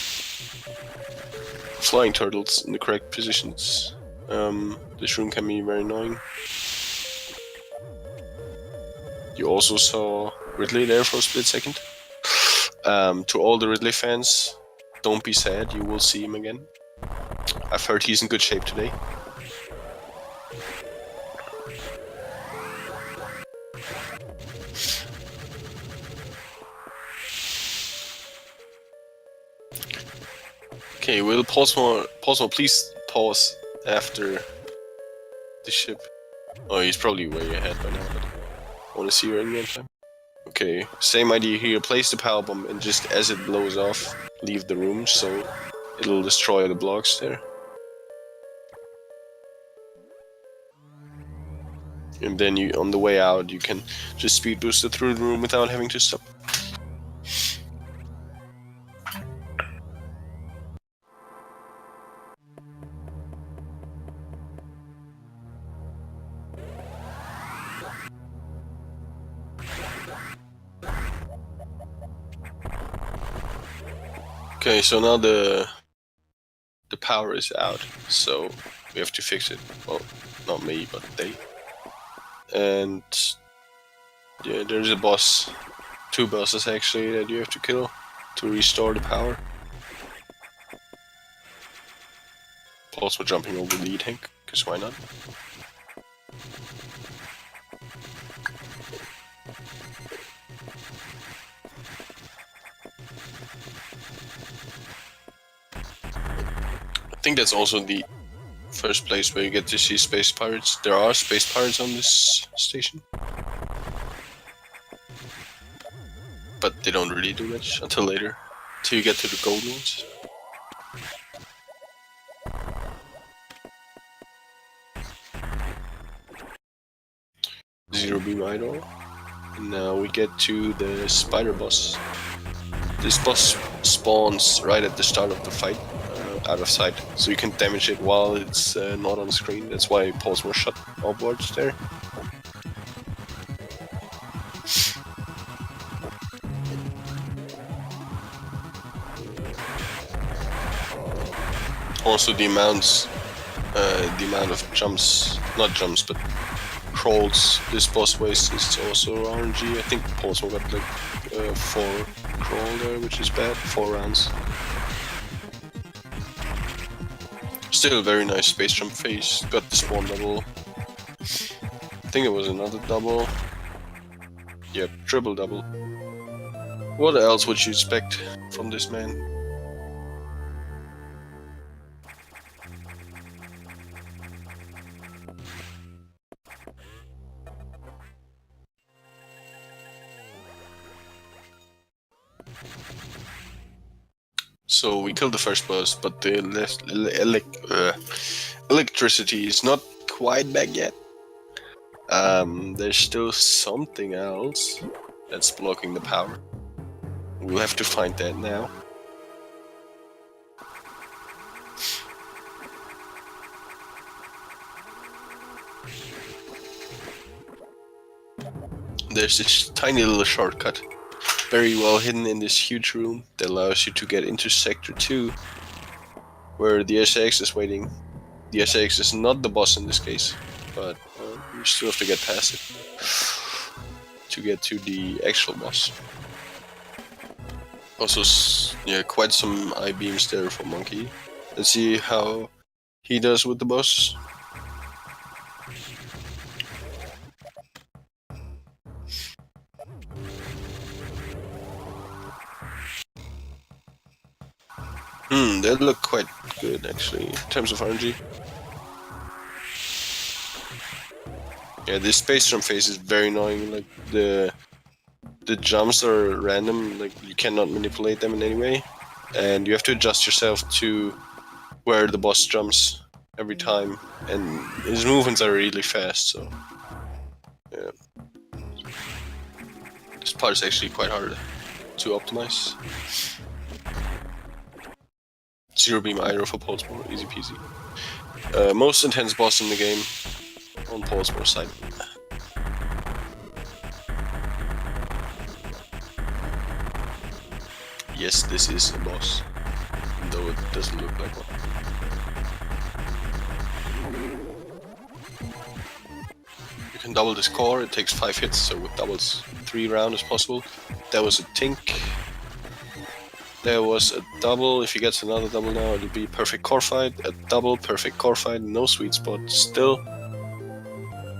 Flying turtles in the correct positions, this room can be very annoying. You also saw Ridley there for a split second. To all the Ridley fans, don't be sad, you will see him again. I've heard he's in good shape today. Okay, will Pollsmor please pause after the ship? Oh, he's probably way ahead by now, but I want to see her in real time. Okay, same idea here. Place the power bomb and just as it blows off, leave the room so it'll destroy the blocks there. And then you, on the way out, you can just speed boost it through the room without having to stop. Okay, so now the power is out, so we have to fix it. Well, not me, but they. And yeah, there's a boss, 2 bosses actually, that you have to kill to restore the power. Pollsmor jumping over the tank, because why not? I think that's also the first place where you get to see space pirates. There are space pirates on this station, but they don't really do much until later, till you get to the gold ones. Zero beam idol. And now we get to the spider boss. This boss spawns right at the start of the fight, out of sight, so you can damage it while it's not on screen. That's why Pollsmor shot all boards there. Also the amount of jumps, not jumps, but crawls this boss wastes is also RNG. I think Pollsmor got like 4 crawl there, which is bad. 4 rounds. Still a very nice space jump phase. Got the spawn double. I think it was another double. Yep, triple double. What else would you expect from this man? So we killed the first boss, but the electricity is not quite back yet. There's still something else that's blocking the power. We'll have to find that now. There's this tiny little shortcut, very well hidden in this huge room, that allows you to get into Sector 2, where the SX is waiting. The SX is not the boss in this case, but you still have to get past it to get to the actual boss. Also, yeah, quite some I-beams there for Monkey. Let's see how he does with the boss. They look quite good actually, in terms of RNG. Yeah, this space jump phase is very annoying. Like the jumps are random, like you cannot manipulate them in any way, and you have to adjust yourself to where the boss jumps every time, and his movements are really fast, so yeah. This part is actually quite hard to optimize. Zero beam Iron for Pollsmor, easy peasy. Most intense boss in the game on Pollsmor's side. Yes, this is a boss, though it doesn't look like one. You can double this core, it takes 5 hits, so with doubles 3 rounds is possible. That was a tink. There was a double. If he gets another double now, it'll be perfect core fight. A double, perfect core fight, no sweet spot still.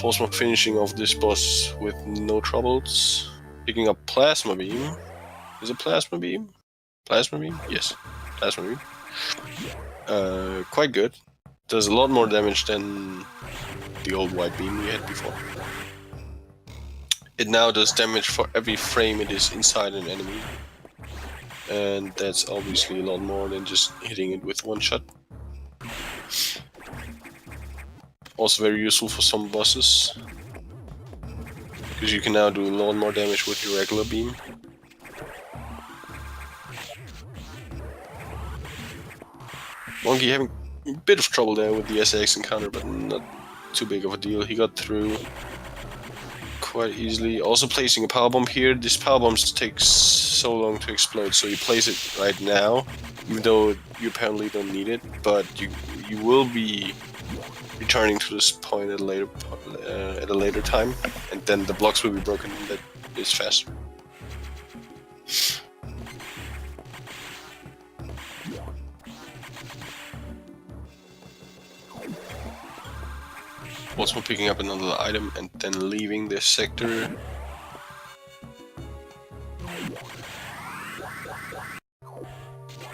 Pollsmor finishing off this boss with no troubles. Picking up Plasma Beam. Is it Plasma Beam? Plasma Beam? Yes, Plasma Beam. Quite good. Does a lot more damage than the old white beam we had before. It now does damage for every frame it is inside an enemy. And that's obviously a lot more than just hitting it with one shot. Also very useful for some bosses, because you can now do a lot more damage with your regular beam. Monkey having a bit of trouble there with the SAX encounter, but not too big of a deal. He got through quite easily. Also placing a power bomb here. This power bomb takes so long to explode, so you place it right now, even though you apparently don't need it. But you will be returning to this point at a later time, and then the blocks will be broken. That is faster. Also picking up another item and then leaving this sector.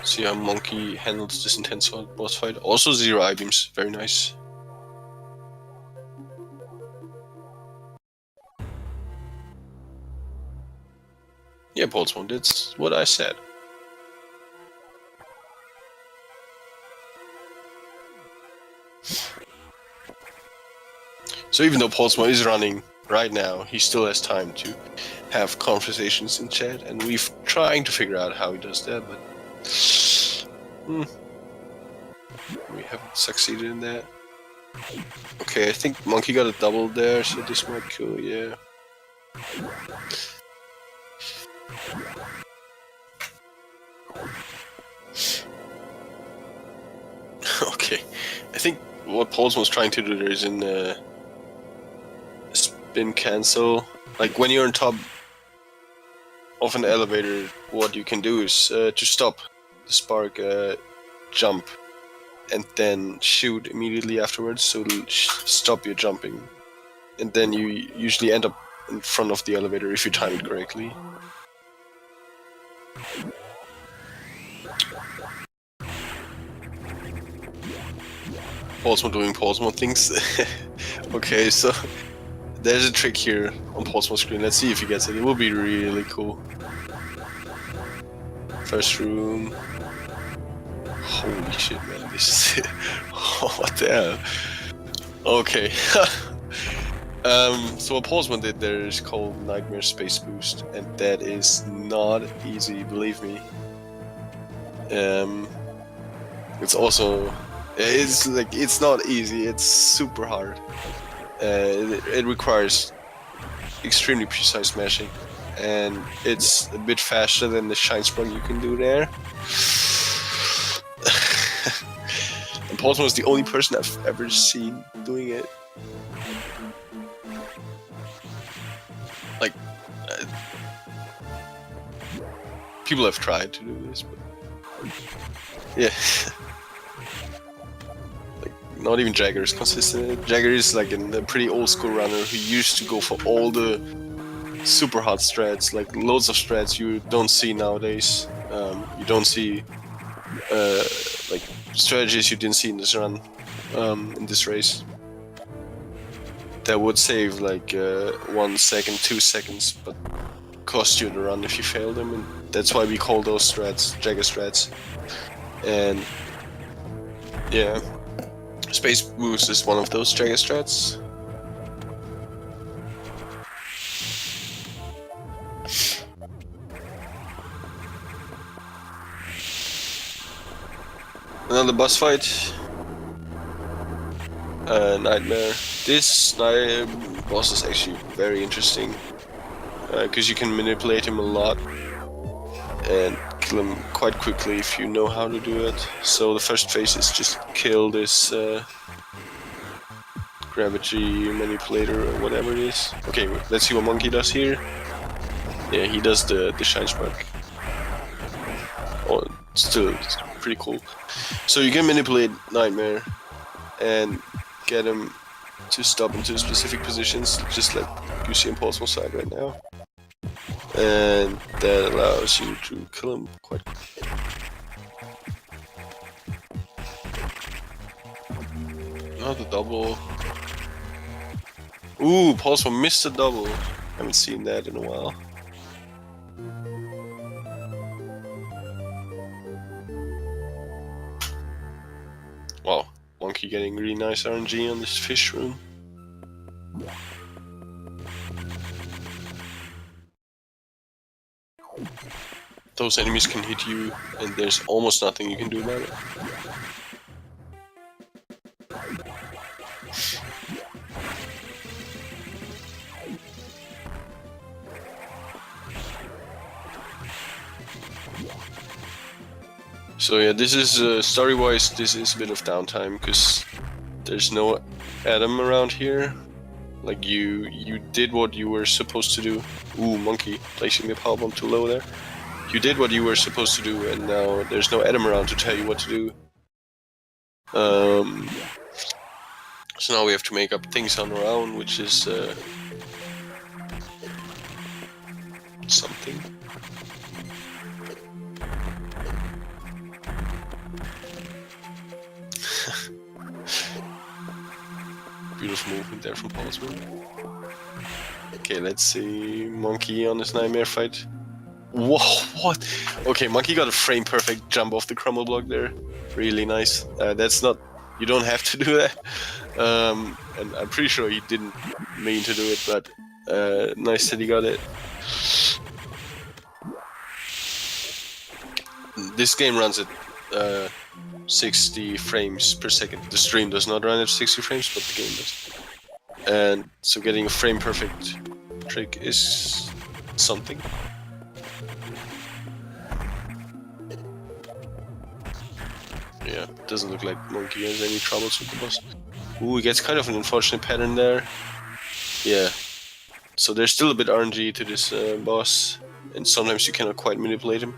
See how Monkey handles this intense boss fight. Also 0 I-beams, very nice. Yeah, Pollsmor, that's what I said. So even though Pollsmor is running right now, he still has time to have conversations in chat, and we've trying to figure out how he does that, but we haven't succeeded in that. Okay, I think Monkey got a double there, so this might kill, yeah. Okay, I think what Pollsmor was trying to do there is in spin cancel. Like when you're on top of an elevator, what you can do is to stop the spark, jump, and then shoot immediately afterwards, so it'll stop your jumping. And then you usually end up in front of the elevator if you time it correctly. Pollsmor doing Pollsmor things. Okay, so there's a trick here on Pollsmor's screen. Let's see if he gets it. It will be really cool. First room. Holy shit, man! This is what the hell? Okay. So what Pollsmor did there is called Nightmare Space Boost, and that is not easy, believe me. It's also, it's not easy. It's super hard. It requires extremely precise smashing, and it's a bit faster than the shine sprung you can do there. And Pollsmor is the only person I've ever seen doing it. Like, people have tried to do this, but yeah. Like, not even Jagger is consistent. Jagger is like a pretty old school runner who used to go for all the super hard strats, like loads of strats you don't see nowadays. You don't see like strategies you didn't see in this run, in this race. That would save like 1 second, 2 seconds, but cost you the run if you fail them, and that's why we call those strats Jagger strats. And yeah, Space Boost is one of those Jagger strats. Another boss fight. Nightmare. This boss is actually very interesting, because you can manipulate him a lot and kill him quite quickly if you know how to do it. So the first phase is just kill this gravity manipulator or whatever it is. Okay, let's see what Monkey does here. Yeah, he does the shine spark. Oh, still, it's pretty cool. So you can manipulate Nightmare and get him to stop into specific positions, just like you see on Pollsmor's side right now. And that allows you to kill him quite quickly. Oh, the double. Ooh, Pollsmor missed the double. Haven't seen that in a while. Wow, Monkey getting really nice RNG on this fish room. Those enemies can hit you, and there's almost nothing you can do about it. So yeah, this is story-wise, this is a bit of downtime because there's no Adam around here. Like you did what you were supposed to do. Ooh, Monkey placing the power bomb too low there. You did what you were supposed to do, and now there's no Adam around to tell you what to do. So now we have to make up things on our own, which is something. Beautiful movement there from Pollsmor. Okay, let's see. Monkey on his nightmare fight. Whoa, what? Okay, Monkey got a frame perfect jump off the crumble block there. Really nice. That's not... You don't have to do that. And I'm pretty sure he didn't mean to do it, but nice that he got it. This game runs at 60 frames per second. The stream does not run at 60 frames, but the game does. And so getting a frame perfect trick is something. Yeah, doesn't look like Monkey has any troubles with the boss. Ooh, he gets kind of an unfortunate pattern there. Yeah. So there's still a bit RNG to this boss, and sometimes you cannot quite manipulate him.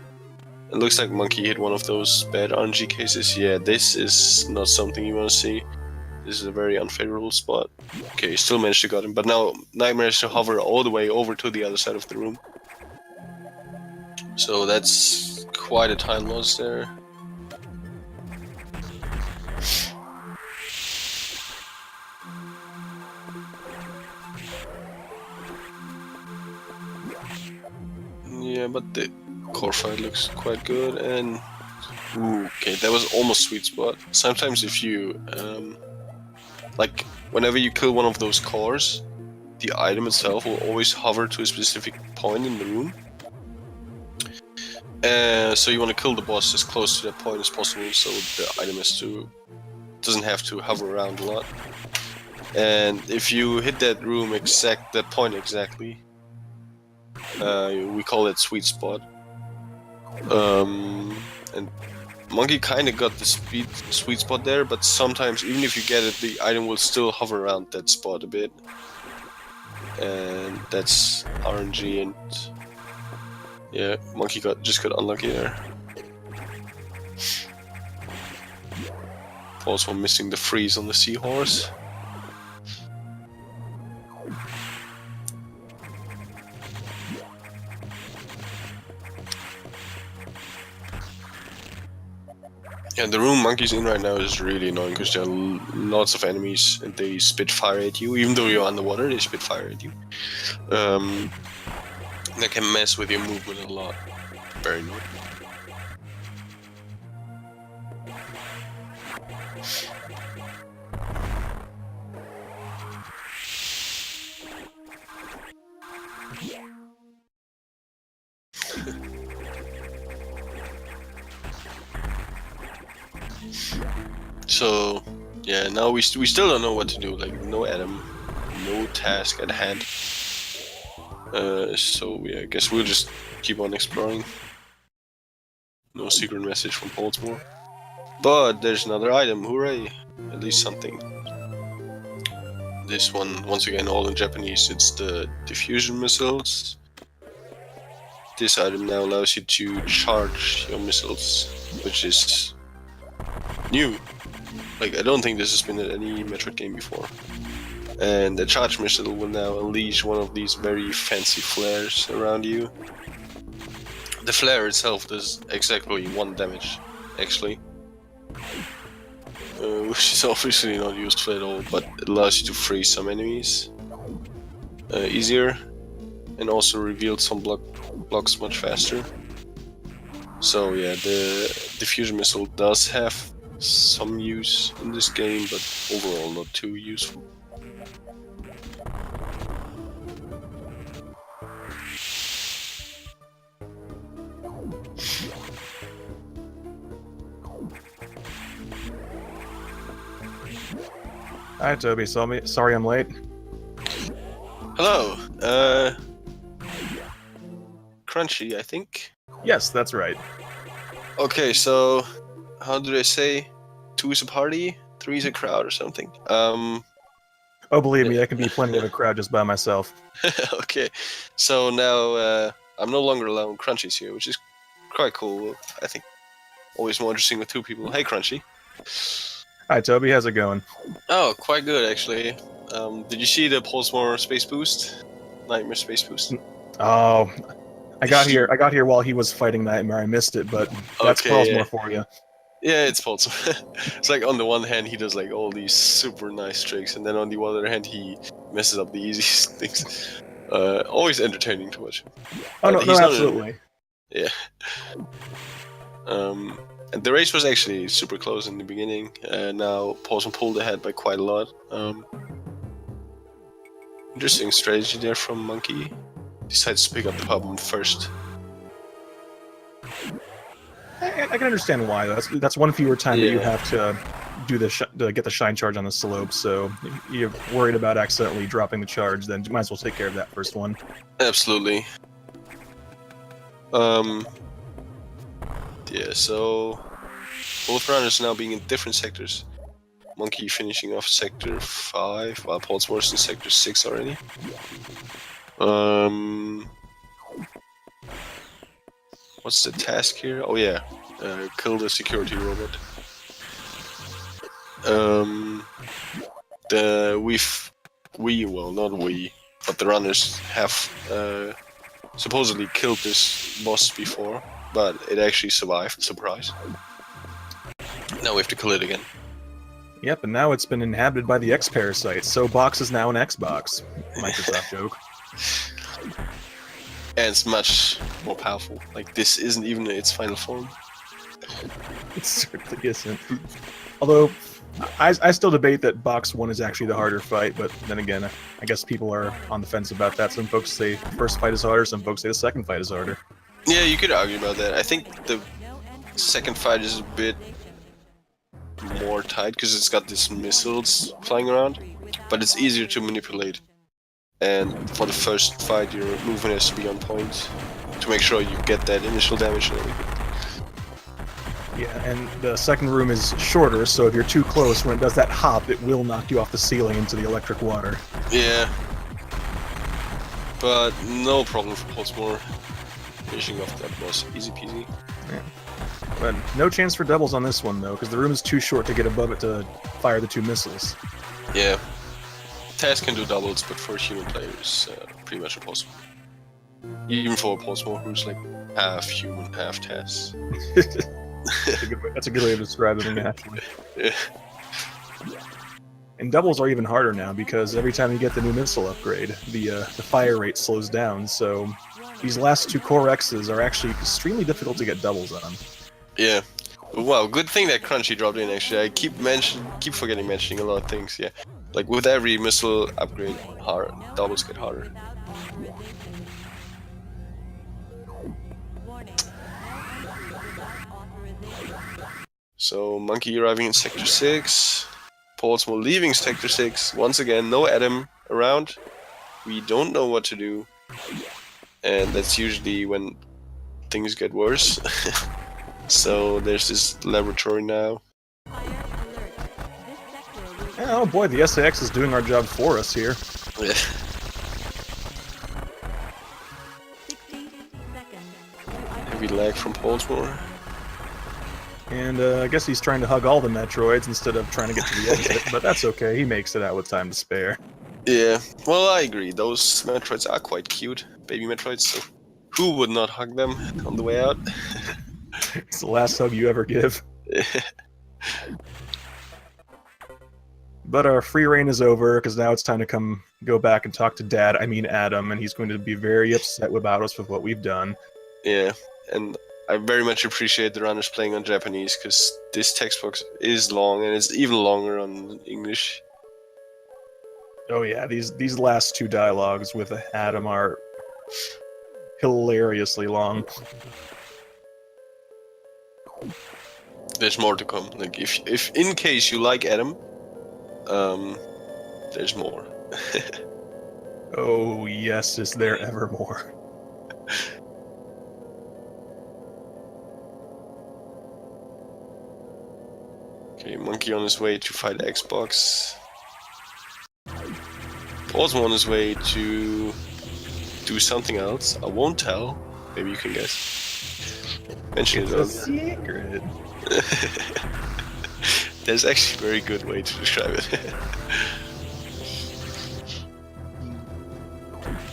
It looks like Monkey hit one of those bad RNG cases. Yeah, this is not something you want to see. This is a very unfavorable spot. Okay, still managed to get him, but now Nightmare has to hover all the way over to the other side of the room. So that's quite a time loss there. Yeah, but the core fight looks quite good, and ooh, okay, that was almost sweet spot. Sometimes if you like whenever you kill one of those cores, the item itself will always hover to a specific point in the room. So you want to kill the boss as close to that point as possible, so the item doesn't have to hover around a lot. And if you hit that room that point exactly, we call it sweet spot. And Monkey kind of got the sweet spot there, but sometimes even if you get it, the item will still hover around that spot a bit, and that's RNG. And yeah, Monkey just got unlucky there. Also missing the freeze on the seahorse. Yeah, the room Monkey's in right now is really annoying because there are lots of enemies and they spit fire at you. Even though you're underwater, they spit fire at you. That can mess with your movement a lot. Very annoying. So yeah, now we still don't know what to do. Like no Adam, no task at hand. So yeah, I guess we'll just keep on exploring. No secret message from Pollsmor. But there's another item, hooray! At least something. This one, once again, all in Japanese. It's the diffusion missiles. This item now allows you to charge your missiles, which is new. Like, I don't think this has been in any Metroid game before. And the charge missile will now unleash one of these very fancy flares around you. The flare itself does exactly 1 damage, actually. which is obviously not useful at all, but it allows you to freeze some enemies easier, and also reveal some blocks much faster. So yeah, the diffusion missile does have some use in this game, but overall not too useful. Hi, Toby. Sorry I'm late. Hello, Crunchy, I think. Yes, that's right. Okay, so how do they say? 2 is a party, 3 is a crowd, or something. Oh, believe me, I can be plenty of a crowd just by myself. Okay, so now I'm no longer alone. Crunchy's here, which is quite cool. I think always more interesting with 2 people. Hey, Crunchy. Hi, Toby. How's it going? Oh, quite good actually. Did you see the Pollsmor space boost? Nightmare space boost. Oh, I got here while he was fighting Nightmare. I missed it, but that's Okay, Pollsmor yeah. for you. Yeah, it's Pollsmor. It's like on the one hand he does like all these super nice tricks, and then on the other hand he messes up the easiest things. Always entertaining to watch. Oh no, But no, he's not absolutely. Yeah. And the race was actually super close in the beginning. Now Pollsmor pulled ahead by quite a lot. Interesting strategy there from Monkey. Decides to pick up the problem first. I can understand why. That's one fewer time that you have to do to get the shine charge on the slope. So if you're worried about accidentally dropping the charge, then you might as well take care of that first one. Absolutely. Yeah, so both runners now being in different sectors. Monkey finishing off sector 5, while Pollsmor's in sector 6 already. What's the task here? Oh yeah, kill the security robot. But the runners have supposedly killed this boss before, but it actually survived. Surprise. Now we have to kill it again. Yep, and now it's been inhabited by the X-Parasite, so Box is now an Xbox. Microsoft joke. And it's much more powerful. Like, this isn't even its final form. It certainly isn't. Although, I still debate that Box 1 is actually the harder fight, but then again, I guess people are on the fence about that. Some folks say the first fight is harder, some folks say the second fight is harder. Yeah, you could argue about that. I think the second fight is a bit more tight because it's got these missiles flying around, but it's easier to manipulate. And for the first fight, your movement has to be on point to make sure you get that initial damage and everything. Yeah, and the second room is shorter, so if you're too close, when it does that hop, it will knock you off the ceiling into the electric water. Yeah. But no problem for Pollsmor. Finishing off that boss. Easy peasy. Yeah. But no chance for doubles on this one, though, because the room is too short to get above it to fire the 2 missiles. Yeah. Taz can do doubles, but for human players, pretty much impossible. Even for Pollsmor, who's like half human, half Taz. That's a good way of describing it, actually. Yeah. And doubles are even harder now, because every time you get the new missile upgrade, the fire rate slows down, so these last 2 core X's are actually extremely difficult to get doubles on. Yeah. Wow, good thing that Crunchy dropped in, actually. I keep forgetting mentioning a lot of things, yeah. Like, with every missile upgrade, doubles get harder. So, Monkey arriving in Sector 6. Pollsmor leaving Sector 6. Once again, no Adam around. We don't know what to do. And that's usually when things get worse. So, there's this laboratory now. Oh boy, the SAX is doing our job for us here. Yeah. Heavy lag from Pollsmor. And I guess he's trying to hug all the Metroids instead of trying to get to the exit, but that's okay, he makes it out with time to spare. Yeah, well, I agree. Those Metroids are quite cute. Baby Metroids, so who would not hug them on the way out? It's the last hug you ever give. But our free reign is over, because now it's time to go back and talk to Dad, I mean Adam, and he's going to be very upset about us with what we've done. Yeah, and I very much appreciate the runners playing on Japanese, because this text box is long, and it's even longer on English. Oh yeah, these last two dialogues with Adam are hilariously long. There's more to come. Like if in case you like Adam, there's more. Oh yes, is there ever more? Okay, Monkey on his way to fight Xbox. Pollsmor on his way to do something else. I won't tell. Maybe you can guess. Mention It's it a earlier. secret. There's actually a very good way to describe it.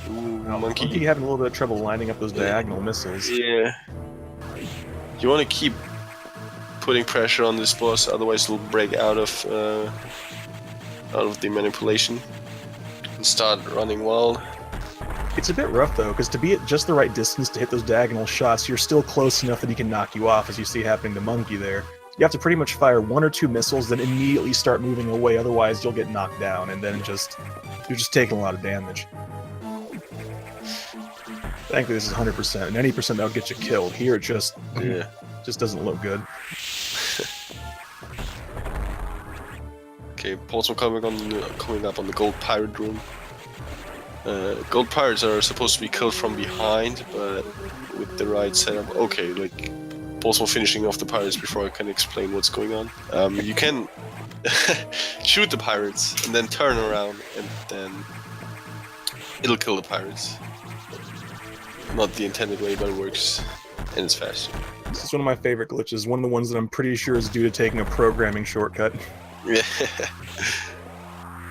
Ooh, Monkey Monkey. having a little bit of trouble lining up those diagonal missiles. Yeah. You want to keep putting pressure on this boss, otherwise it'll break out of the manipulation and start running wild. It's a bit rough though, because to be at just the right distance to hit those diagonal shots, you're still close enough that he can knock you off, as you see happening to Monkey there. You have to pretty much fire 1 or 2 missiles, then immediately start moving away, otherwise you'll get knocked down, and then you're just taking a lot of damage. Thankfully this is 100%, and any percent that'll get you killed. Here it just doesn't look good. Okay, Pollsmor coming up on the gold pirate room. Gold pirates are supposed to be killed from behind, but with the right setup. Okay, like Pollsmor finishing off the pirates before I can explain what's going on. You can shoot the pirates and then turn around, and then it'll kill the pirates. Not the intended way, but it works, and it's faster. This is one of my favorite glitches, one of the ones that I'm pretty sure is due to taking a programming shortcut. Yeah.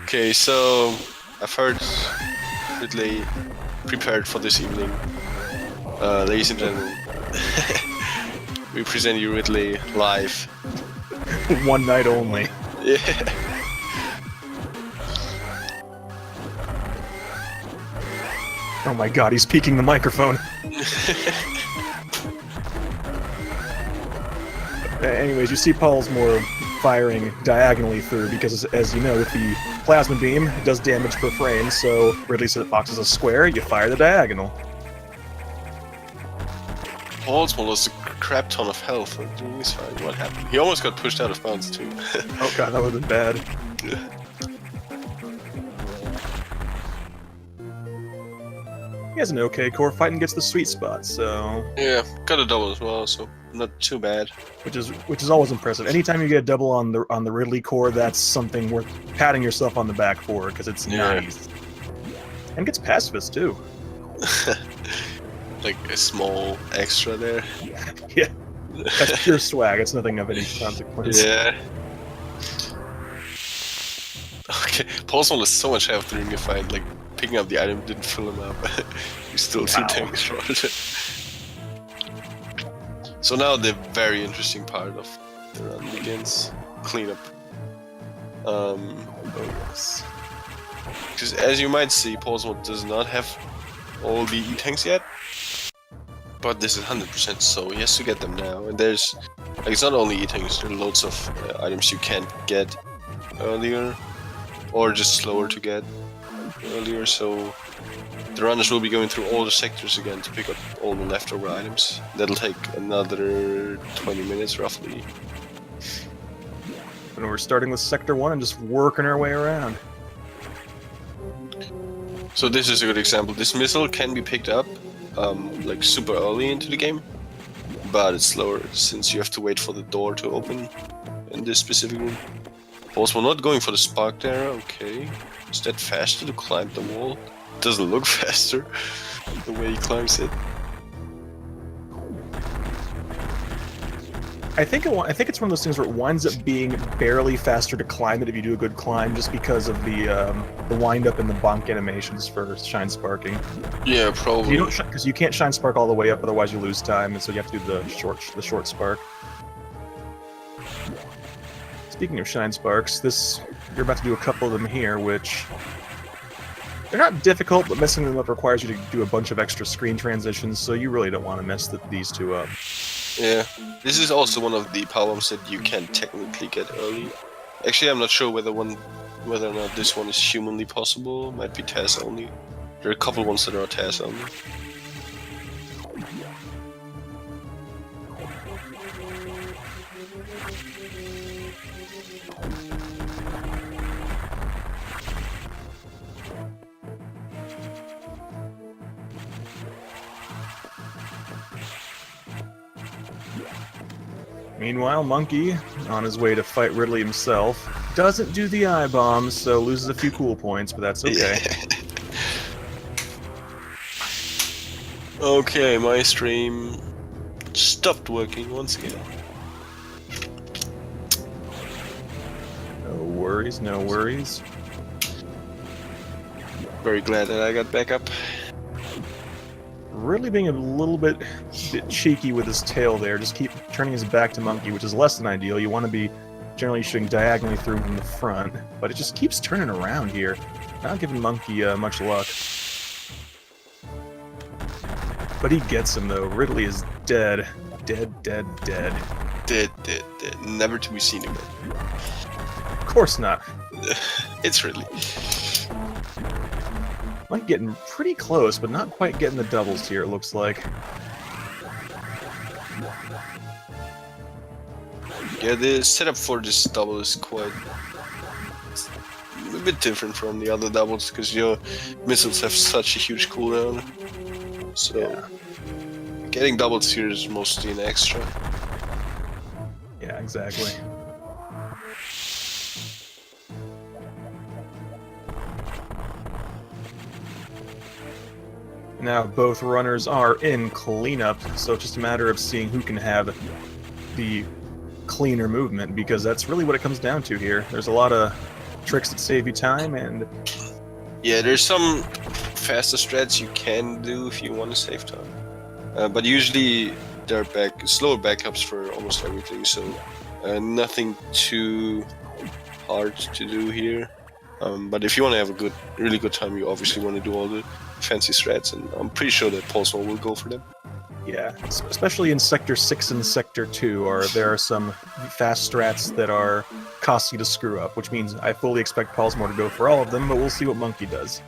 Okay, so I've heard Ridley prepared for this evening. Ladies and gentlemen, we present you Ridley live. One night only. Yeah. Oh my god, he's peeking the microphone. Anyways, you see Pollsmor firing diagonally through, because as you know, with the plasma beam, it does damage per frame, so Ridley said it boxes a square, you fire the diagonal. Pollsmor lost a crap ton of health during this fight. What happened? He almost got pushed out of bounds too. Oh god, that would've been bad. He has an okay core fight and gets the sweet spot, so... Yeah, got a double as well, so not too bad. Which is always impressive. Anytime you get a double on the Ridley core, that's something worth patting yourself on the back for, because it's nice. And gets pacifist too. Like a small extra there. Yeah. That's pure swag, it's nothing of any consequence. Yeah. Okay, Pollsmor lost so much health during the fight, like picking up the item didn't fill him up. He's still 2 tanks short. So now the very interesting part of the run begins. Cleanup. Oh yes. Because as you might see, Pollsmor does not have all the E-tanks yet. But this is 100% so, he has to get them now. And there's, like, it's not only E-tanks, there are loads of items you can't get earlier. Or just slower to get earlier, so the runners will be going through all the sectors again to pick up all the leftover items. That'll take another 20 minutes roughly. And we're starting with Sector 1 and just working our way around. So this is a good example. This missile can be picked up like super early into the game, but it's slower since you have to wait for the door to open in this specific room. Also, not going for the spark there, okay. Is that faster to climb the wall? Doesn't look faster, the way he climbs it. I think it's one of those things where it winds up being barely faster to climb it if you do a good climb, just because of the wind up and the bonk animations for shine sparking. Yeah, probably. You don't because you can't shine spark all the way up, otherwise you lose time, and so you have to do the short spark. speaking of Shine Sparks, you're about to do a couple of them here, which they're not difficult, but messing them up requires you to do a bunch of extra screen transitions, so you really don't want to mess these two up. Yeah, this is also one of the power-ups that you can technically get early. Actually, I'm not sure whether or not this one is humanly possible. Might be TAS only. There are a couple ones that are TAS only. Meanwhile, Monkey, on his way to fight Ridley himself, doesn't do the eye bomb, so loses a few cool points, but that's okay. Okay, my stream stopped working once again. No worries, no worries. Very glad that I got back up. Really being a little bit cheeky with his tail there, just keep turning his back to Monkey, which is less than ideal. You want to be generally shooting diagonally through from the front, but it just keeps turning around here. Not giving Monkey much luck. But he gets him though. Ridley is dead. Dead, dead, dead. Dead, dead, dead. Never to be seen again. Of course not. It's Ridley. Like getting pretty close, but not quite getting the doubles here, it looks like. Yeah, the setup for this double is quite a bit different from the other doubles, because your missiles have such a huge cooldown. So, yeah. Getting doubles here is mostly an extra. Yeah, exactly. Now both runners are in cleanup, so it's just a matter of seeing who can have the cleaner movement, because that's really what it comes down to here. There's a lot of tricks that save you time, and yeah, there's some faster strats you can do if you want to save time, but usually there are slower backups for almost everything, so nothing too hard to do here. But if you want to have a really good time, you obviously want to do all the fancy strats, and I'm pretty sure that Pollsmor will go for them. yeah, especially in Sector 6 and Sector 2, there are some fast strats that are costly to screw up, which means I fully expect Pollsmor to go for all of them, but we'll see what Monkey does.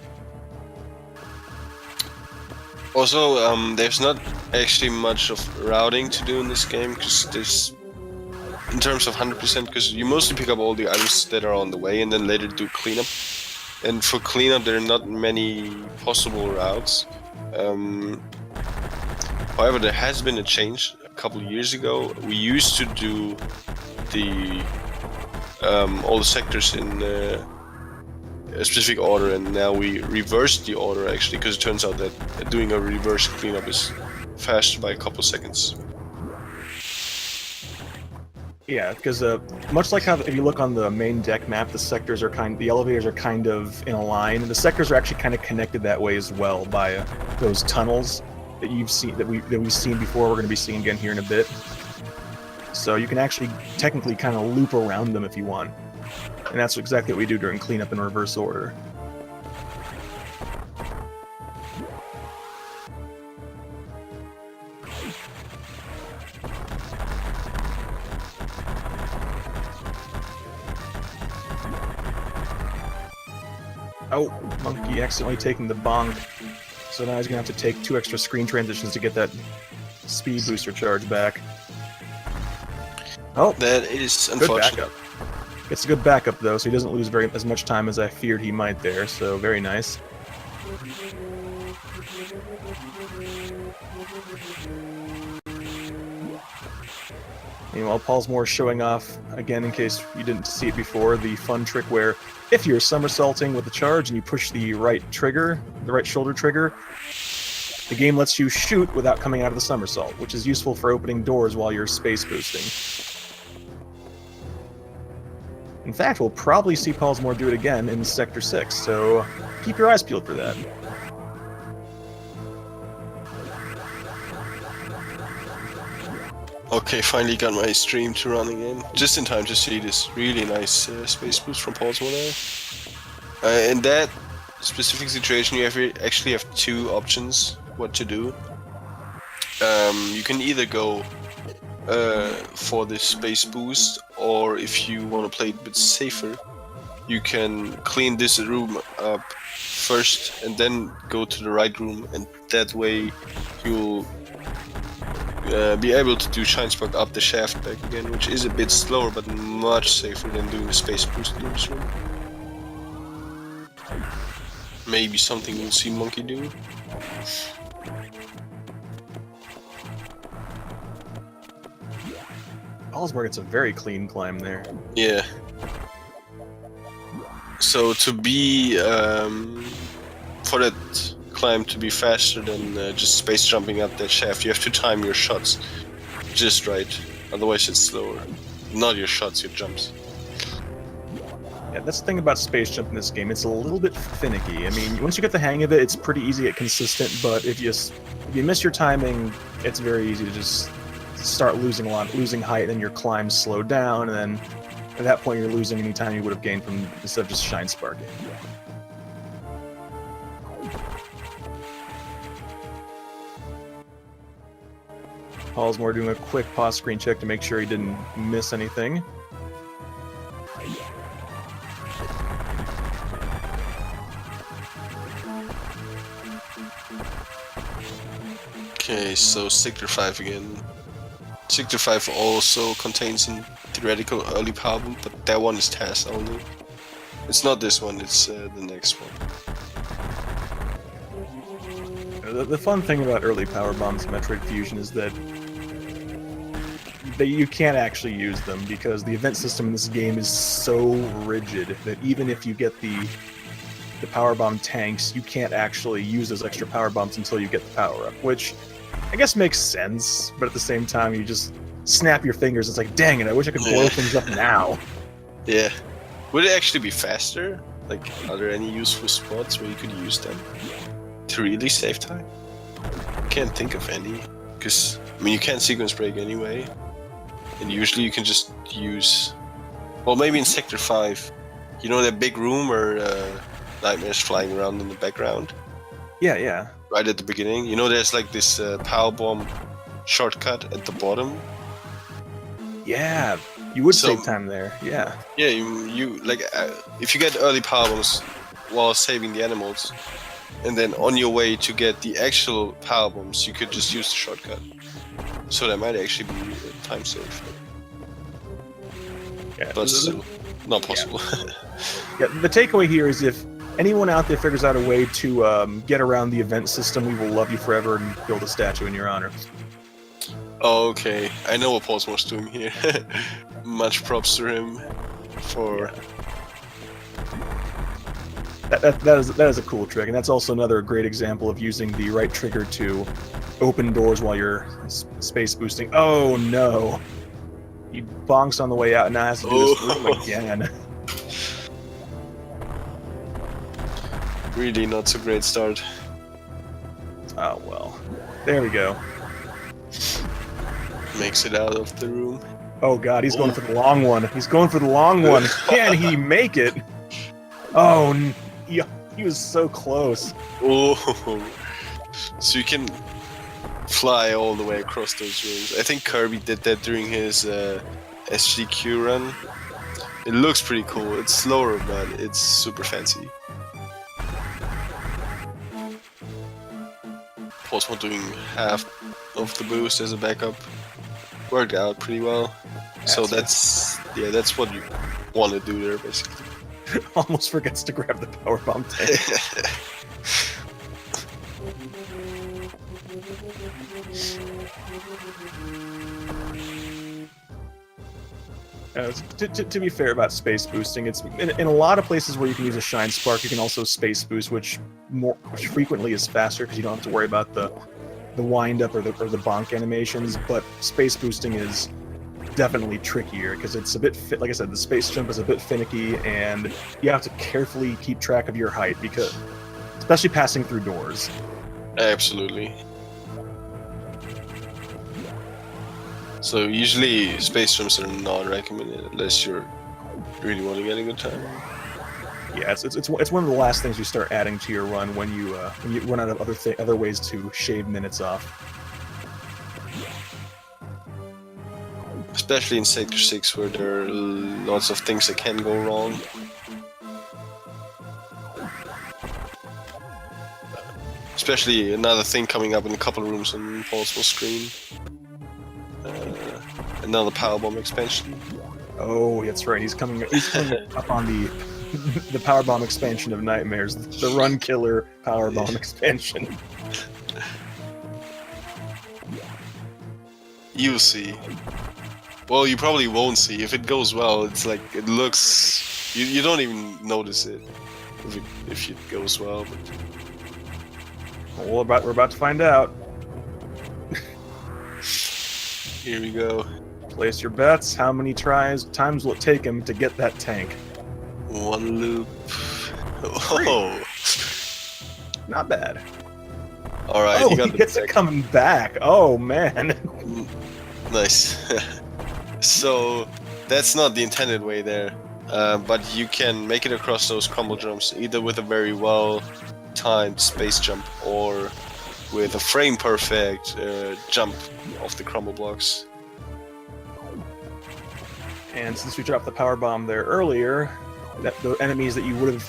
Also, there's not actually much of routing to do in this game, because there's, in terms of 100%, because you mostly pick up all the items that are on the way and then later do cleanup. And for cleanup, there are not many possible routes. However, there has been a change a couple of years ago. We used to do all the sectors in a specific order, and now we reversed the order actually, because it turns out that doing a reverse cleanup is faster by a couple seconds. Yeah, because much like how if you look on the main deck map, the elevators are kind of in a line, and the sectors are actually kind of connected that way as well by those tunnels that we've seen before. We're going to be seeing again here in a bit. So you can actually technically kind of loop around them if you want, and that's exactly what we do during cleanup in reverse order. Oh, Monkey accidentally taking the bonk. So now he's going to have to take 2 extra screen transitions to get that speed booster charge back. Oh, that is good unfortunate. backup. Gets a good backup, though, so he doesn't lose as much time as I feared he might there, so very nice. Meanwhile, Pollsmor showing off, again, in case you didn't see it before, the fun trick where if you're somersaulting with the charge and you push the right shoulder trigger, the game lets you shoot without coming out of the somersault, which is useful for opening doors while you're space boosting. In fact, we'll probably see Pollsmor do it again in Sector 6, so keep your eyes peeled for that. Okay, finally got my stream to run again. Just in time to see this really nice space boost from Pollsmor there. In that specific situation, you actually have two options what to do. You can either go for this space boost, or if you want to play it a bit safer, you can clean this room up first and then go to the right room, and that way you'll be able to do Shine Spark up the shaft back again, which is a bit slower but much safer than doing the space boost in this room. Maybe something we'll see Monkey do. Pollsmor gets a very clean climb there. Yeah. So to be for that climb to be faster than just space jumping up that shaft, you have to time your shots just right. Otherwise, it's slower. Not your shots, your jumps. Yeah, that's the thing about space jump in this game. It's a little bit finicky. I mean, once you get the hang of it, it's pretty easy to get consistent. But if you miss your timing, it's very easy to just start losing height, and your climbs slow down, and then at that point you're losing any time you would have gained from instead of just Shine Sparking. Pollsmor doing a quick pause screen check to make sure he didn't miss anything. Okay, so Sector 5 again. Sector 5 also contains a theoretical early power bomb, but that one is task only. It's not this one, it's the next one. The fun thing about early power bombs in Metroid Fusion is that you can't actually use them, because the event system in this game is so rigid that even if you get the power bomb tanks, you can't actually use those extra power bombs until you get the power up, which I guess makes sense, but at the same time you just snap your fingers. It's like, dang it, I wish I could blow things up now. Yeah. Would it actually be faster? Like, are there any useful spots where you could use them to really save time? I can't think of any, because I mean you can't sequence break anyway, and usually you can just use, well, maybe in Sector 5, you know that big room where Nightmare's flying around in the background? Yeah. Right at the beginning, you know, there's like this power bomb shortcut at the bottom. Yeah, you would save time there. Yeah. Yeah, you like if you get early power bombs while saving the animals, and then on your way to get the actual power bombs, you could just use the shortcut. So that might actually be a time save. Yeah, but still, not possible. Yeah, the takeaway here is if anyone out there figures out a way to get around the event system, we will love you forever and build a statue in your honor. Oh, okay, I know what Pollsmor's doing here. Much props to him for... That is a cool trick, and that's also another great example of using the right trigger to open doors while you're space boosting. Oh no! He bonks on the way out and now has to do this room again. Really not so great start. Oh well. There we go. Makes it out of the room. Oh god, he's going for the long one. He's going for the long one. Can he make it? Oh, he was so close. Oh, so you can fly all the way across those rooms. I think Kirby did that during his SGQ run. It looks pretty cool. It's slower, but it's super fancy. Pollsmor doing half of the boost as a backup. Worked out pretty well. So that's what you want to do there, basically. Almost forgets to grab the power bomb tank. To be fair about space boosting, it's in a lot of places where you can use a Shine Spark, you can also space boost, which frequently is faster because you don't have to worry about the wind up or the bonk animations. But space boosting is definitely trickier because it's a bit like I said, the space jump is a bit finicky, and you have to carefully keep track of your height, because especially passing through doors. So usually space jumps are not recommended unless you're really want to get a good time. Yeah, it's one of the last things you start adding to your run when you run out of other ways to shave minutes off. Especially in Sector 6 where there are lots of things that can go wrong. Especially another thing coming up in a couple of rooms on Pollsmor screen. Another powerbomb expansion. Oh, that's right. He's coming up on the the powerbomb expansion of Nightmares, the Run Killer powerbomb expansion. You'll see. Well, you probably won't see. If it goes well, it's like it looks. You don't even notice it if it goes well. But Well, we're about to find out. here we go. Place your bets. How many times will it take him to get that tank? One loop. Oh. Not bad. All right. Oh, he got he gets it coming back. Oh man. Nice. So that's not the intended way there, but you can make it across those crumble jumps either with a very well timed space jump or with a frame perfect jump off the crumble blocks. And since we dropped the power bomb there earlier, that the enemies that you would have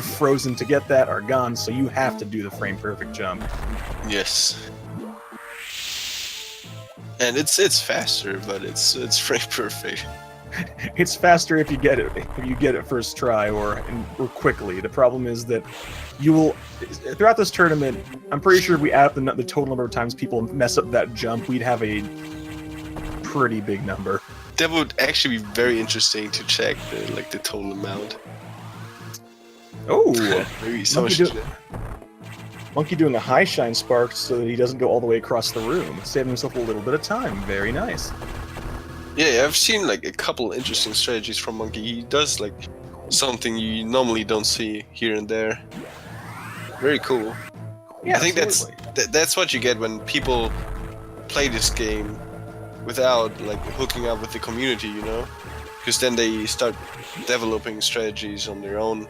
frozen to get that are gone, so you have to do the frame perfect jump. Yes. And it's faster, but it's frame perfect. It's faster if you get it first try or quickly. The problem is that you will throughout this tournament. I'm pretty sure if we add up the total number of times people mess up that jump, we'd have a pretty big number. That would actually be very interesting to check the total amount. Oh, maybe someone should. Monkey doing a high shine spark so that he doesn't go all the way across the room, saving himself a little bit of time. Very nice. Yeah, I've seen like a couple interesting strategies from Monkey. He does like something you normally don't see here and there. Very cool. Yeah, I think that's what you get when people play this game without like hooking up with the community, you know? Because then they start developing strategies on their own.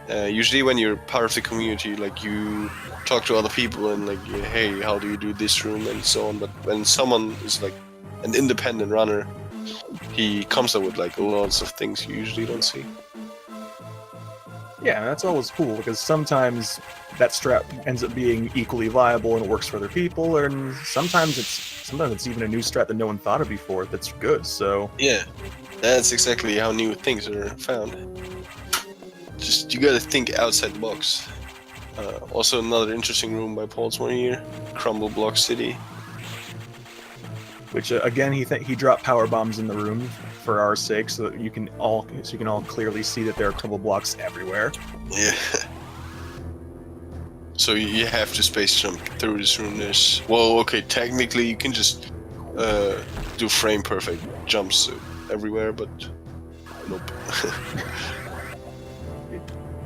Usually when you're part of the community, like you talk to other people and like, hey, how do you do this room and so on. But when someone is like an independent runner, he comes up with like lots of things you usually don't see. Yeah, that's always cool because sometimes that strat ends up being equally viable and it works for other people, and sometimes it's even a new strat that no one thought of before that's good. So yeah, that's exactly how new things are found. Just you gotta think outside the box. Also, another interesting room by Pollsmor here, Crumble Block City. Which again, he dropped power bombs in the room for our sake, so that you can all clearly see that there are crumble blocks everywhere. Yeah. So you have to space jump through this room. Okay, technically you can just do frame perfect jumps everywhere, but nope.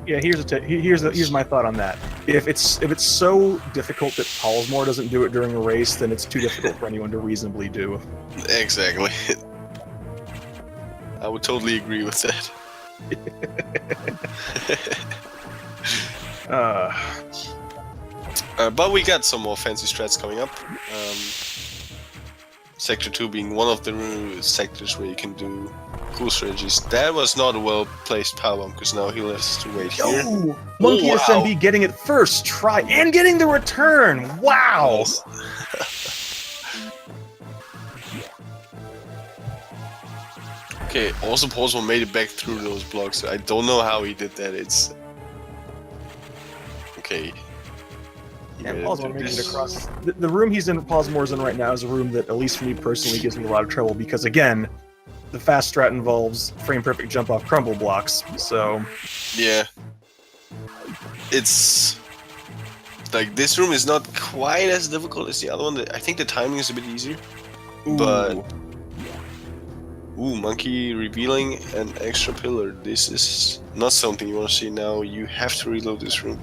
Yeah, here's my thought on that. If it's so difficult that Pollsmor doesn't do it during a race, then it's too difficult for anyone to reasonably do. Exactly. I would totally agree with that. But we got some more fancy strats coming up. Sector 2 being one of the sectors where you can do cool strategies. That was not a well-placed powerbomb, because now he'll have to wait here. Oh, MonkeySMB getting it first try and getting the return! Wow! Okay, also Pollsmor made it back through those blocks. I don't know how he did that. It's... Okay. Yeah, Pollsmor made it across. The room Pollsmor's in right now is a room that, at least for me personally, gives me a lot of trouble because, again, the fast strat involves frame perfect jump off crumble blocks, so... Yeah. It's... Like, this room is not quite as difficult as the other one. I think the timing is a bit easier. Ooh. But... Ooh, Monkey revealing an extra pillar. This is not something you want to see now. You have to reload this room.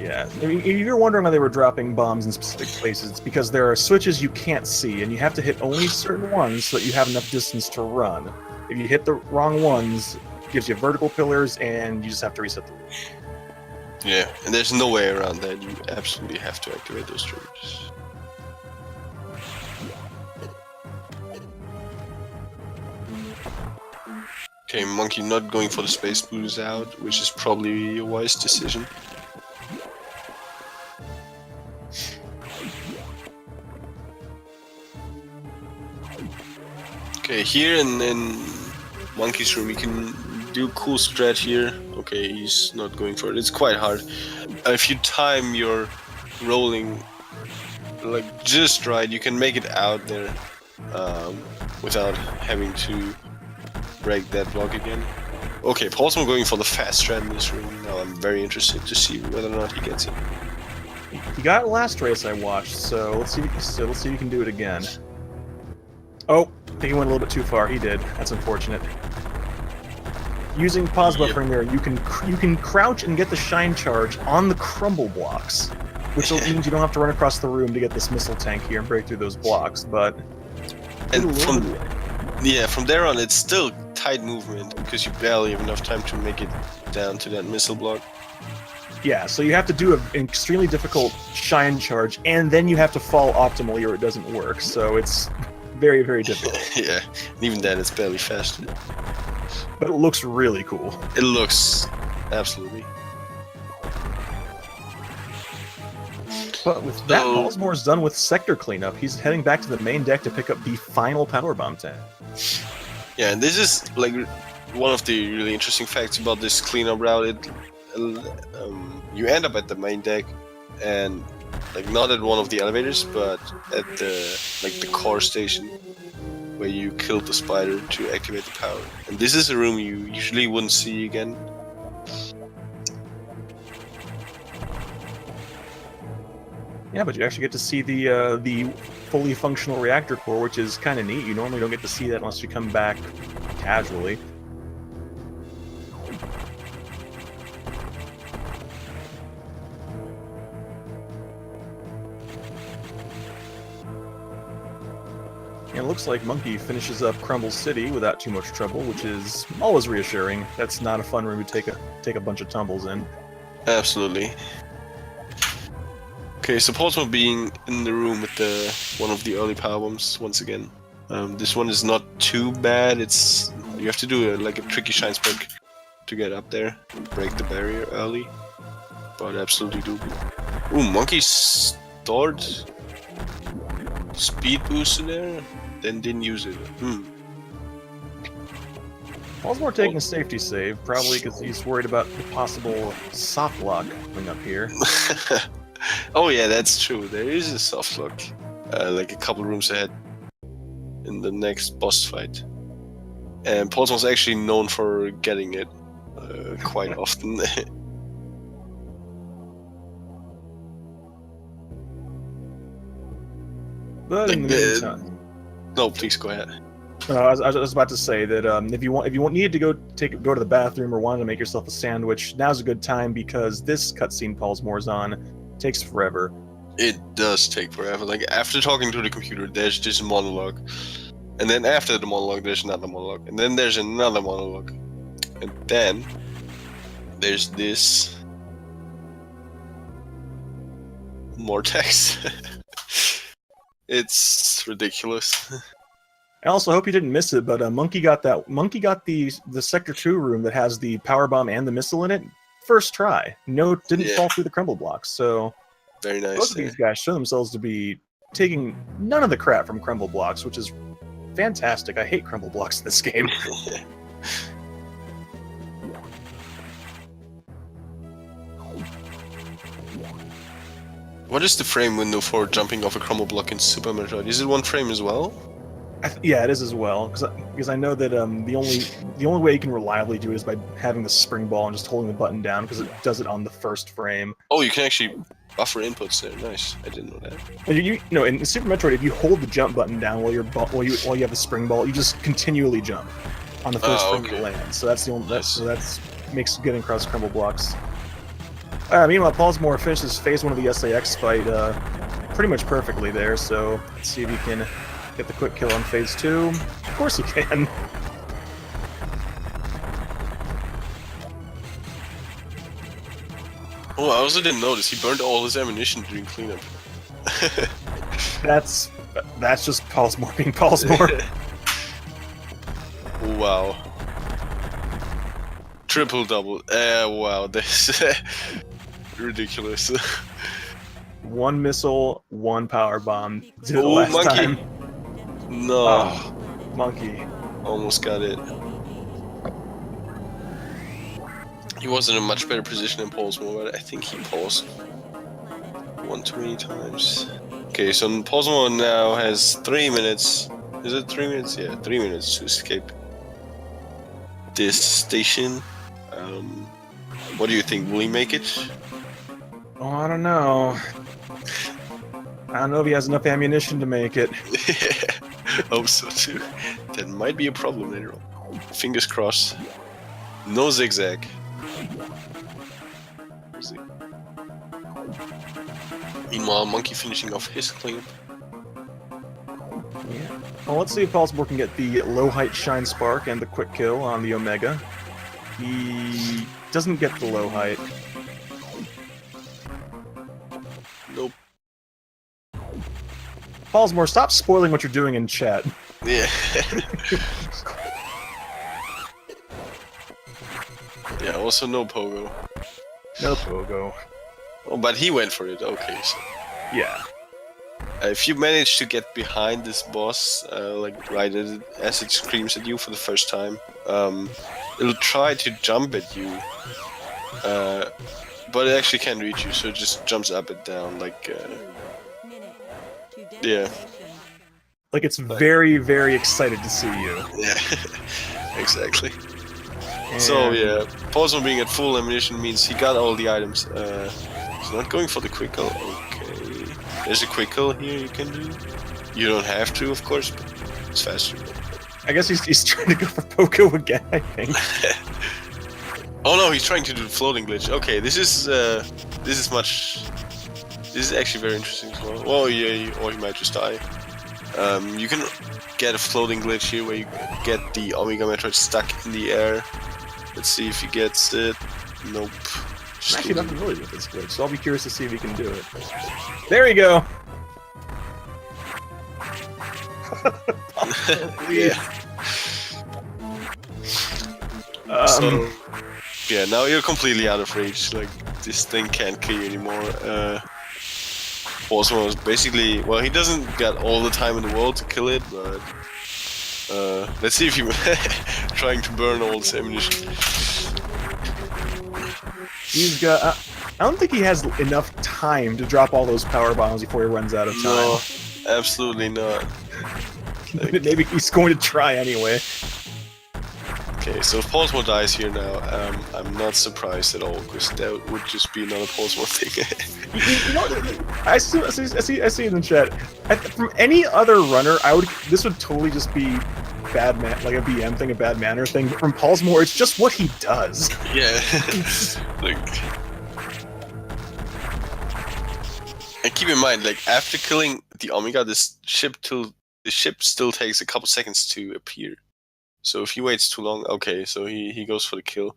Yeah, I mean, if you're wondering why they were dropping bombs in specific places, it's because there are switches you can't see, and you have to hit only certain ones so that you have enough distance to run. If you hit the wrong ones, it gives you vertical pillars, and you just have to reset the room. Yeah, and there's no way around that. You absolutely have to activate those triggers. Okay, Monkey not going for the space boost out, which is probably a wise decision. Okay, here in Monkey's room, you can do cool strat here. Okay, he's not going for it. It's quite hard. If you time your rolling like just right, you can make it out there without having to break that block again. Okay, Pollsmor going for the fast strat in this room. Now I'm very interested to see whether or not he gets it. He got it last race I watched, so let's see if he can do it again. Oh, I think he went a little bit too far. He did. That's unfortunate. Using pause buffering there, you can crouch and get the shine charge on the crumble blocks, which means you don't have to run across the room to get this missile tank here and break through those blocks. But and from there on, it's still tight movement because you barely have enough time to make it down to that missile block. Yeah, so you have to do an extremely difficult shine charge, and then you have to fall optimally or it doesn't work. So it's very, very difficult. Yeah, and even then, it's barely faster. But it looks really cool. It looks absolutely. But with that, Pollsmor's done with sector cleanup. He's heading back to the main deck to pick up the final power bomb tank. Yeah, and this is like one of the really interesting facts about this cleanup route. You end up at the main deck, and like not at one of the elevators, but at the core station, where you killed the spider to activate the power. And this is a room you usually wouldn't see again. Yeah, but you actually get to see the fully functional reactor core, which is kind of neat. You normally don't get to see that unless you come back casually. And it looks like Monkey finishes up Crumble City without too much trouble, which is always reassuring. That's not a fun room to take a bunch of tumbles in. Absolutely. Okay, so Pollsmor being in the room with one of the early power bombs once again. This one is not too bad. You have to do a tricky shine spec to get up there and break the barrier early, but absolutely doable. Ooh, Monkey stored speed booster there, then didn't use it. Pollsmor taking a safety save, probably because he's worried about the possible soft lock coming up here. Oh yeah, that's true. There is a soft lock, like a couple rooms ahead in the next boss fight. And Pollsmor's actually known for getting it quite often. But in the meantime, no, please go ahead. I was about to say that if you needed to go to the bathroom or wanted to make yourself a sandwich, now's a good time because this cutscene Pollsmor's on takes forever. It does take forever. Like after talking to the computer, there's this monologue, and then after the monologue, there's another monologue, and then there's another monologue, and then there's this more text. It's ridiculous. I also hope you didn't miss it, but Monkey got the Sector 2 room that has the power bomb and the missile in it first try. No, didn't fall through the crumble blocks. So very nice. Both of these guys show themselves to be taking none of the crap from crumble blocks, which is fantastic. I hate crumble blocks in this game. What is the frame window for jumping off a crumble block in Super Metroid? Is it one frame as well? Yeah, it is as well. Because I know that the only way you can reliably do it is by having the spring ball and just holding the button down, because it does it on the first frame. Oh, you can actually buffer inputs there. Nice. I didn't know that. And in Super Metroid, if you hold the jump button down while you have the spring ball, you just continually jump on the first frame of the land. So that's the only that makes getting across crumble blocks Meanwhile, Pollsmor finishes phase 1 of the SAX fight pretty much perfectly there, so let's see if he can get the quick kill on phase 2. Of course he can. Oh, I also didn't notice. He burned all his ammunition during cleanup. That's just Pollsmor being Pollsmor. Wow. Triple double. Wow, this ridiculous. 1 missile, 1 power bomb. Did it Oh, last Monkey! time. No. Oh, Monkey. Almost got it. He was in a much better position than Pollsmor, but I think he paused one too many times. Okay, so Pollsmor now has 3 minutes. Is it 3 minutes? Yeah, 3 minutes to escape this station. What do you think? Will he make it? Oh, I don't know. I don't know if he has enough ammunition to make it. Hope so too. That might be a problem later on. Fingers crossed. No zigzag. Meanwhile, Monkey finishing off his cleanup. Yeah. Well, let's see if Pollsmor can get the low height shine spark and the quick kill on the Omega. He doesn't get the low height. Nope. Pollsmor, stop spoiling what you're doing in chat. Yeah. Yeah, also no pogo. No pogo. Oh, but he went for it. Okay, so Yeah. if you manage to get behind this boss, like right as it screams at you for the first time, it'll try to jump at you, but it actually can't reach you. So it just jumps up and down, like yeah. Like it's very, very excited to see you. Yeah, exactly. And So yeah, Pollsmor being at full ammunition means he got all the items. He's not going for the quick kill. Okay, there's a quick kill here you can do. You don't have to, of course, but it's faster. I guess he's trying to go for Pogo again, I think. Oh no, he's trying to do the floating glitch. Okay, this is actually very interesting as well. Oh yeah, or he might just die. You can get a floating glitch here where you get the Omega Metroid stuck in the air. Let's see if he gets it. Nope. I'm actually not familiar with this glitch, so I'll be curious to see if he can do it. There you go! Yeah. So, yeah, now you're completely out of range. Like, this thing can't kill you anymore. Pollsmor is basically, well, he doesn't get all the time in the world to kill it, but let's see if he trying to burn all this ammunition. He's got. I don't think he has enough time to drop all those power bombs before he runs out of time. No, absolutely not. Like, maybe he's going to try anyway. okay, so if Pollsmor dies here now, I'm not surprised at all, because that would just be another Pollsmor thing. You know, I see in the chat. From any other runner, this would totally just be bad man, like a BM thing, a bad manner thing. But from Pollsmor, it's just what he does. Yeah, like, and keep in mind, like after killing the Omega, the ship still takes a couple seconds to appear. So if he waits too long, okay, so he goes for the kill.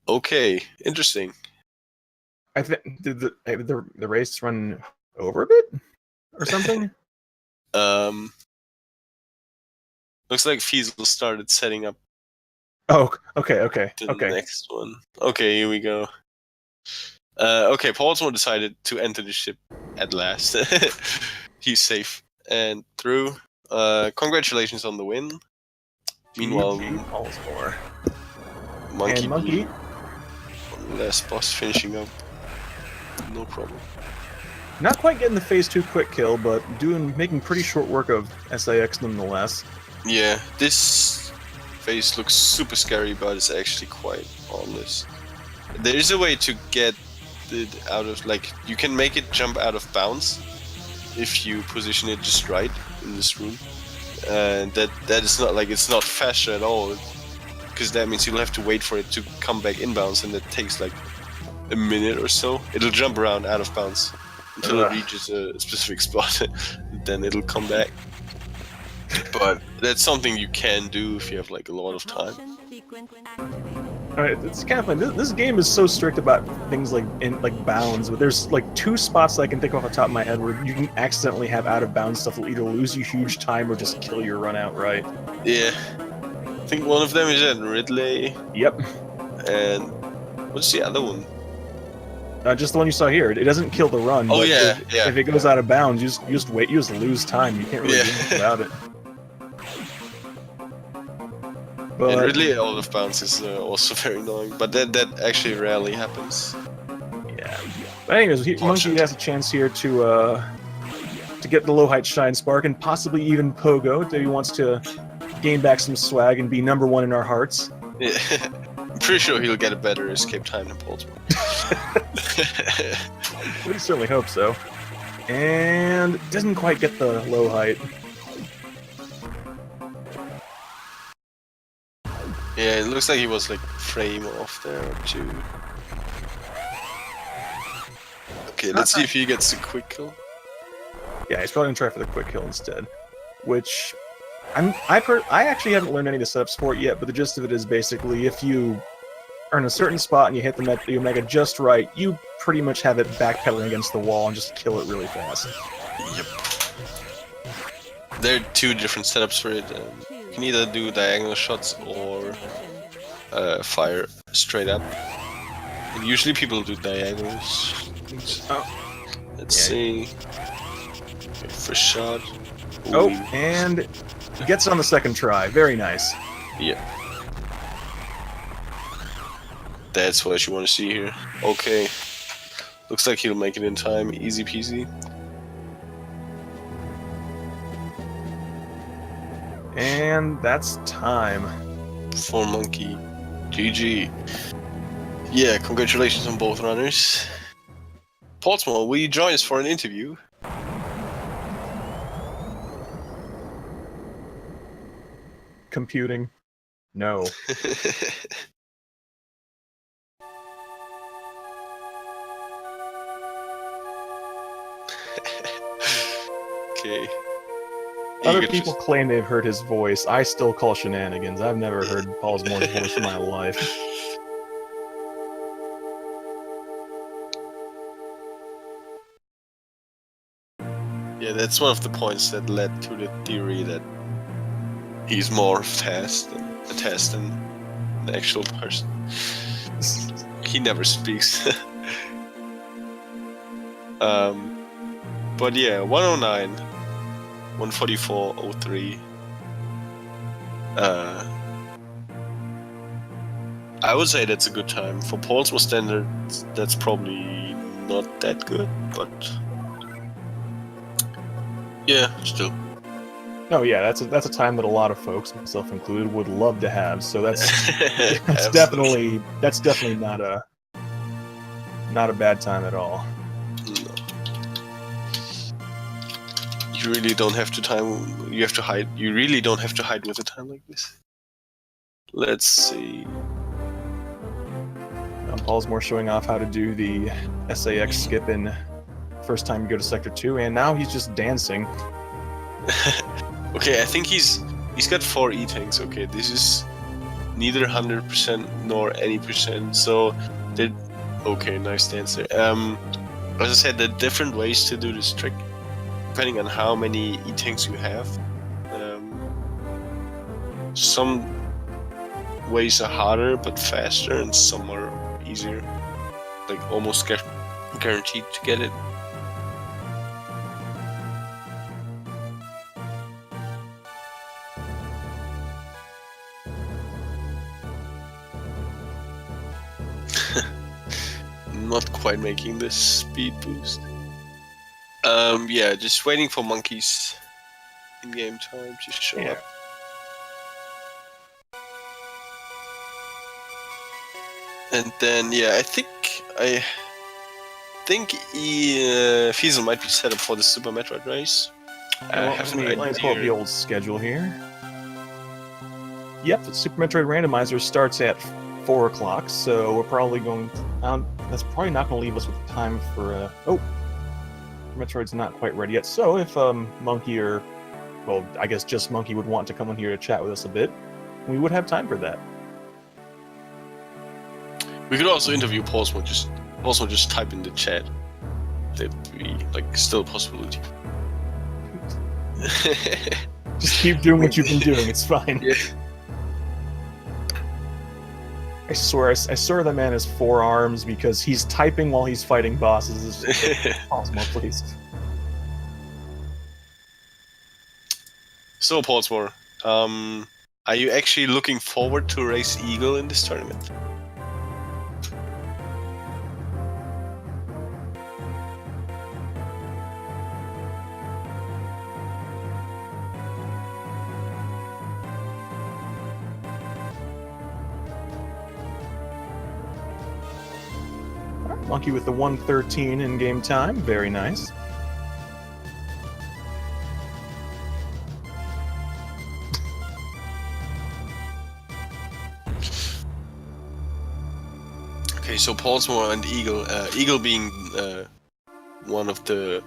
Okay, interesting. I think did the race run over a bit or something? Looks like Fiesel started setting up Oh, okay. the next one. Okay, here we go. Okay, Pollsmor decided to enter the ship at last. He's safe and through. Congratulations on the win. Meanwhile, Pollsmor. Monkey. Monkey. Last boss finishing up. No problem. Not quite getting the phase 2 quick kill, but making pretty short work of SAX nonetheless. Yeah, this phase looks super scary, but it's actually quite harmless. There is a way to get it out of, like, you can make it jump out of bounds if you position it just right in this room. And that is not, like, it's not faster at all, because that means you'll have to wait for it to come back inbounds, and it takes like a minute or so. It'll jump around out of bounds until it reaches a specific spot, then it'll come back. But that's something you can do if you have like a lot of time. Alright, it's kind of fun. This game is so strict about things like bounds, but there's like 2 spots that I can think off the top of my head where you can accidentally have out of bounds stuff that will either lose you huge time or just kill your run outright. Yeah. I think one of them is at Ridley. Yep. And what's the other one? Just the one you saw here. It doesn't kill the run. Oh but yeah, if it goes out of bounds, you just wait. You just lose time. You can't really do anything about it. But and Ridley out of bounds is also very annoying, but that actually rarely happens. Yeah. But anyways, Monkey has a chance here to get the low height shine spark and possibly even Pogo if he wants to gain back some swag and be #1 in our hearts. Yeah. I'm pretty sure he'll get a better escape time than Pollsmor. We certainly hope so. And doesn't quite get the low height. Yeah, it looks like he was like frame off there too. Okay, let's see if he gets a quick kill. Yeah, he's probably gonna try for the quick kill instead. Which I actually haven't learned any of the setups for it yet, but the gist of it is basically if you are in a certain spot and you hit the Omega just right, you pretty much have it backpedaling against the wall and just kill it really fast. Yep. There are 2 different setups for it. You can either do diagonal shots or fire straight up. And usually people do diagonals. Let's see. Okay, first shot. Ooh. Oh, and gets it on the second try. Very nice. Yeah. That's what you want to see here. Okay. Looks like he'll make it in time. Easy peasy. And that's time. For Monkey. GG. Yeah, congratulations on both runners. Pollsmor, will you join us for an interview? Computing. No. Okay. Other people claim they've heard his voice. I still call shenanigans. I've never heard Pollsmor's voice in my life. Yeah, that's one of the points that led to the theory that he's more test than an actual person. He never speaks. But yeah, 109, 144.03. I would say that's a good time. For Pollsmor standards, that's probably not that good, but yeah, still. Oh yeah, that's a time that a lot of folks, myself included, would love to have. So that's Absolutely. that's definitely not a bad time at all. No. You really don't have to time. You have to hide. You really don't have to hide with a time like this. Let's see. Pollsmor showing off how to do the SAX skip in first time you go to Sector 2, and now he's just dancing. Okay, I think he's got 4 E-tanks. Okay, this is neither 100% nor any percent. So, okay, nice dancer. As I said, there are different ways to do this trick, depending on how many E-tanks you have. Some ways are harder but faster, and some are easier, like almost guaranteed to get it. Not quite making this speed boost. Yeah, just waiting for monkeys in game time to show up. And then, yeah, I think Fiesel might be set up for the Super Metroid race. Let me pull up the old schedule here. Yep, the Super Metroid Randomizer starts at 4 o'clock, so we're probably going... that's probably not going to leave us with time for... Metroid's not quite ready yet, so if Monkey or... Well, I guess just Monkey would want to come in here to chat with us a bit, we would have time for that. We could also interview Pollsmor, just type in the chat. That'd be, like, still a possibility. Just keep doing what you've been doing, it's fine. Yeah. I swear that man has 4 arms because he's typing while he's fighting bosses. Pollsmor, please. So, Pollsmor, are you actually looking forward to race Eagle in this tournament? Monkey with the 113 in game time, very nice. Okay, so Pollsmor and Eagle, Eagle being one of the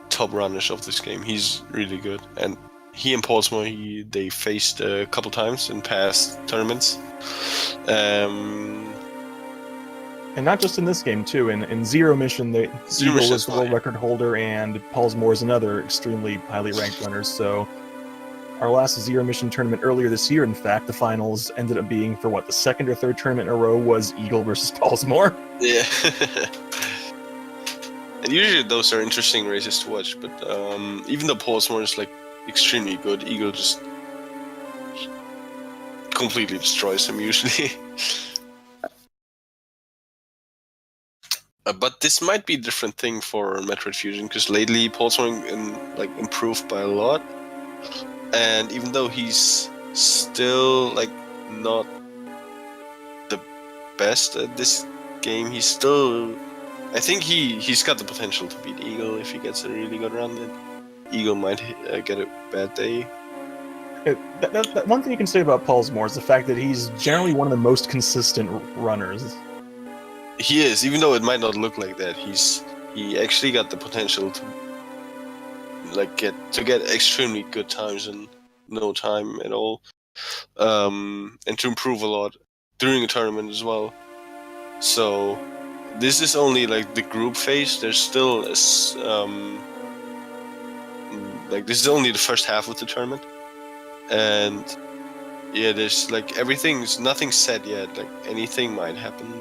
top runners of this game, he's really good. And he and Pollsmor, they faced a couple times in past tournaments. And not just in this game, too. In Zero Mission, Eagle was the world record holder, and Pollsmor is another extremely highly ranked runner. So, our last Zero Mission tournament earlier this year, in fact, the finals ended up being for the second or third tournament in a row was Eagle versus Pollsmor. Yeah. And usually those are interesting races to watch, but even though Pollsmor is like extremely good, Eagle just completely destroys him usually. But this might be a different thing for Metroid Fusion, because lately Pollsmor improved by a lot, and even though he's still not the best at this game, he's still, I think he's got the potential to beat Eagle if he gets a really good run. And Eagle might get a bad day. That one thing you can say about Pollsmor is the fact that he's generally one of the most consistent runners. He is, even though it might not look like that. He actually got the potential to get extremely good times in no time at all, and to improve a lot during a tournament as well. So this is only the group phase. There's still this is only the first half of the tournament, and yeah, there's nothing's set yet. Anything might happen.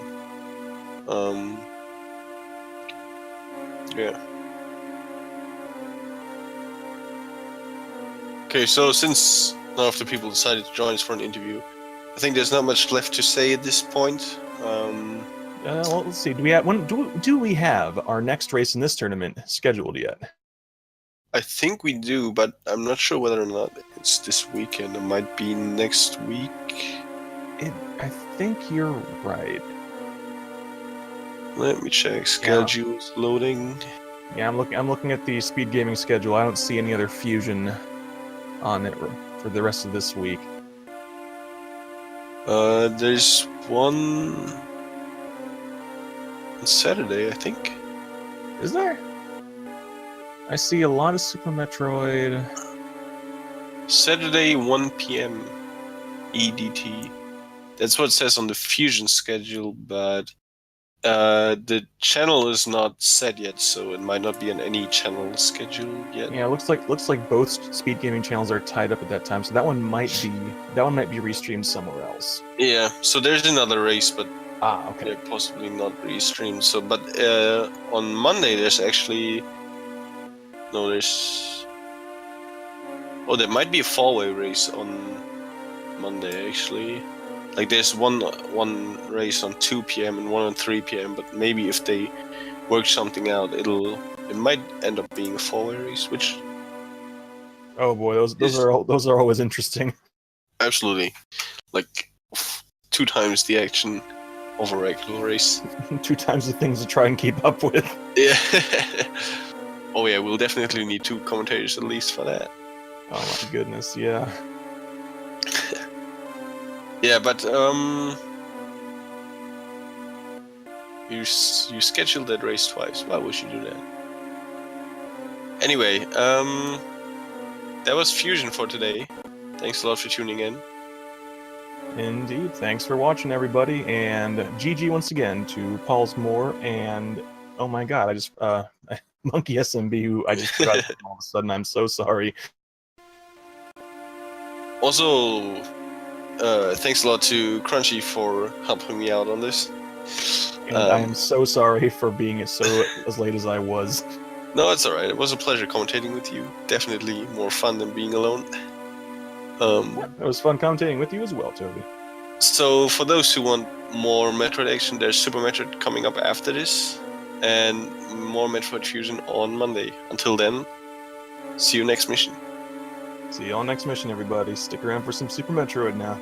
Yeah. Okay, so since none of the people decided to join us for an interview, I think there's not much left to say at this point. Well, let's see. Do we have our next race in this tournament scheduled yet? I think we do, but I'm not sure whether or not it's this weekend. It might be next week. I think you're right. Let me check. Schedules loading. Yeah, I'm looking at the Speed Gaming schedule. I don't see any other Fusion on it for the rest of this week. There's one on Saturday, I think. Is there? I see a lot of Super Metroid. Saturday, 1 p.m. EDT. That's what it says on the Fusion schedule, but the channel is not set yet, so it might not be on any channel schedule yet. Yeah, looks like both Speed Gaming channels are tied up at that time, so that one might be restreamed somewhere else. Yeah, so there's another race, but okay. they're possibly not restreamed. So, but on Monday there's actually there might be a four-way race on Monday actually. There's one race on 2 p.m. and one on 3 p.m. But maybe if they work something out, it might end up being a four-way race. Which, oh boy, those are always interesting. Absolutely, 2 times the action of a regular race. 2 times the things to try and keep up with. Yeah. Oh yeah, we'll definitely need 2 commentators at least for that. Oh my goodness, yeah. Yeah, but you scheduled that race twice. Why would you do that? Anyway, that was Fusion for today. Thanks a lot for tuning in. Indeed. Thanks for watching, everybody, and GG once again to Pollsmor and oh my god, I just MonkeySMB, who I just forgot all of a sudden. I'm so sorry. Also, thanks a lot to Crunchy for helping me out on this. And I am so sorry for being so as late as I was. No, it's alright. It was a pleasure commentating with you. Definitely more fun than being alone. It was fun commentating with you as well, Toby. So for those who want more Metroid action, there's Super Metroid coming up after this, and more Metroid Fusion on Monday. Until then, see you next mission. See you all next mission, everybody. Stick around for some Super Metroid now.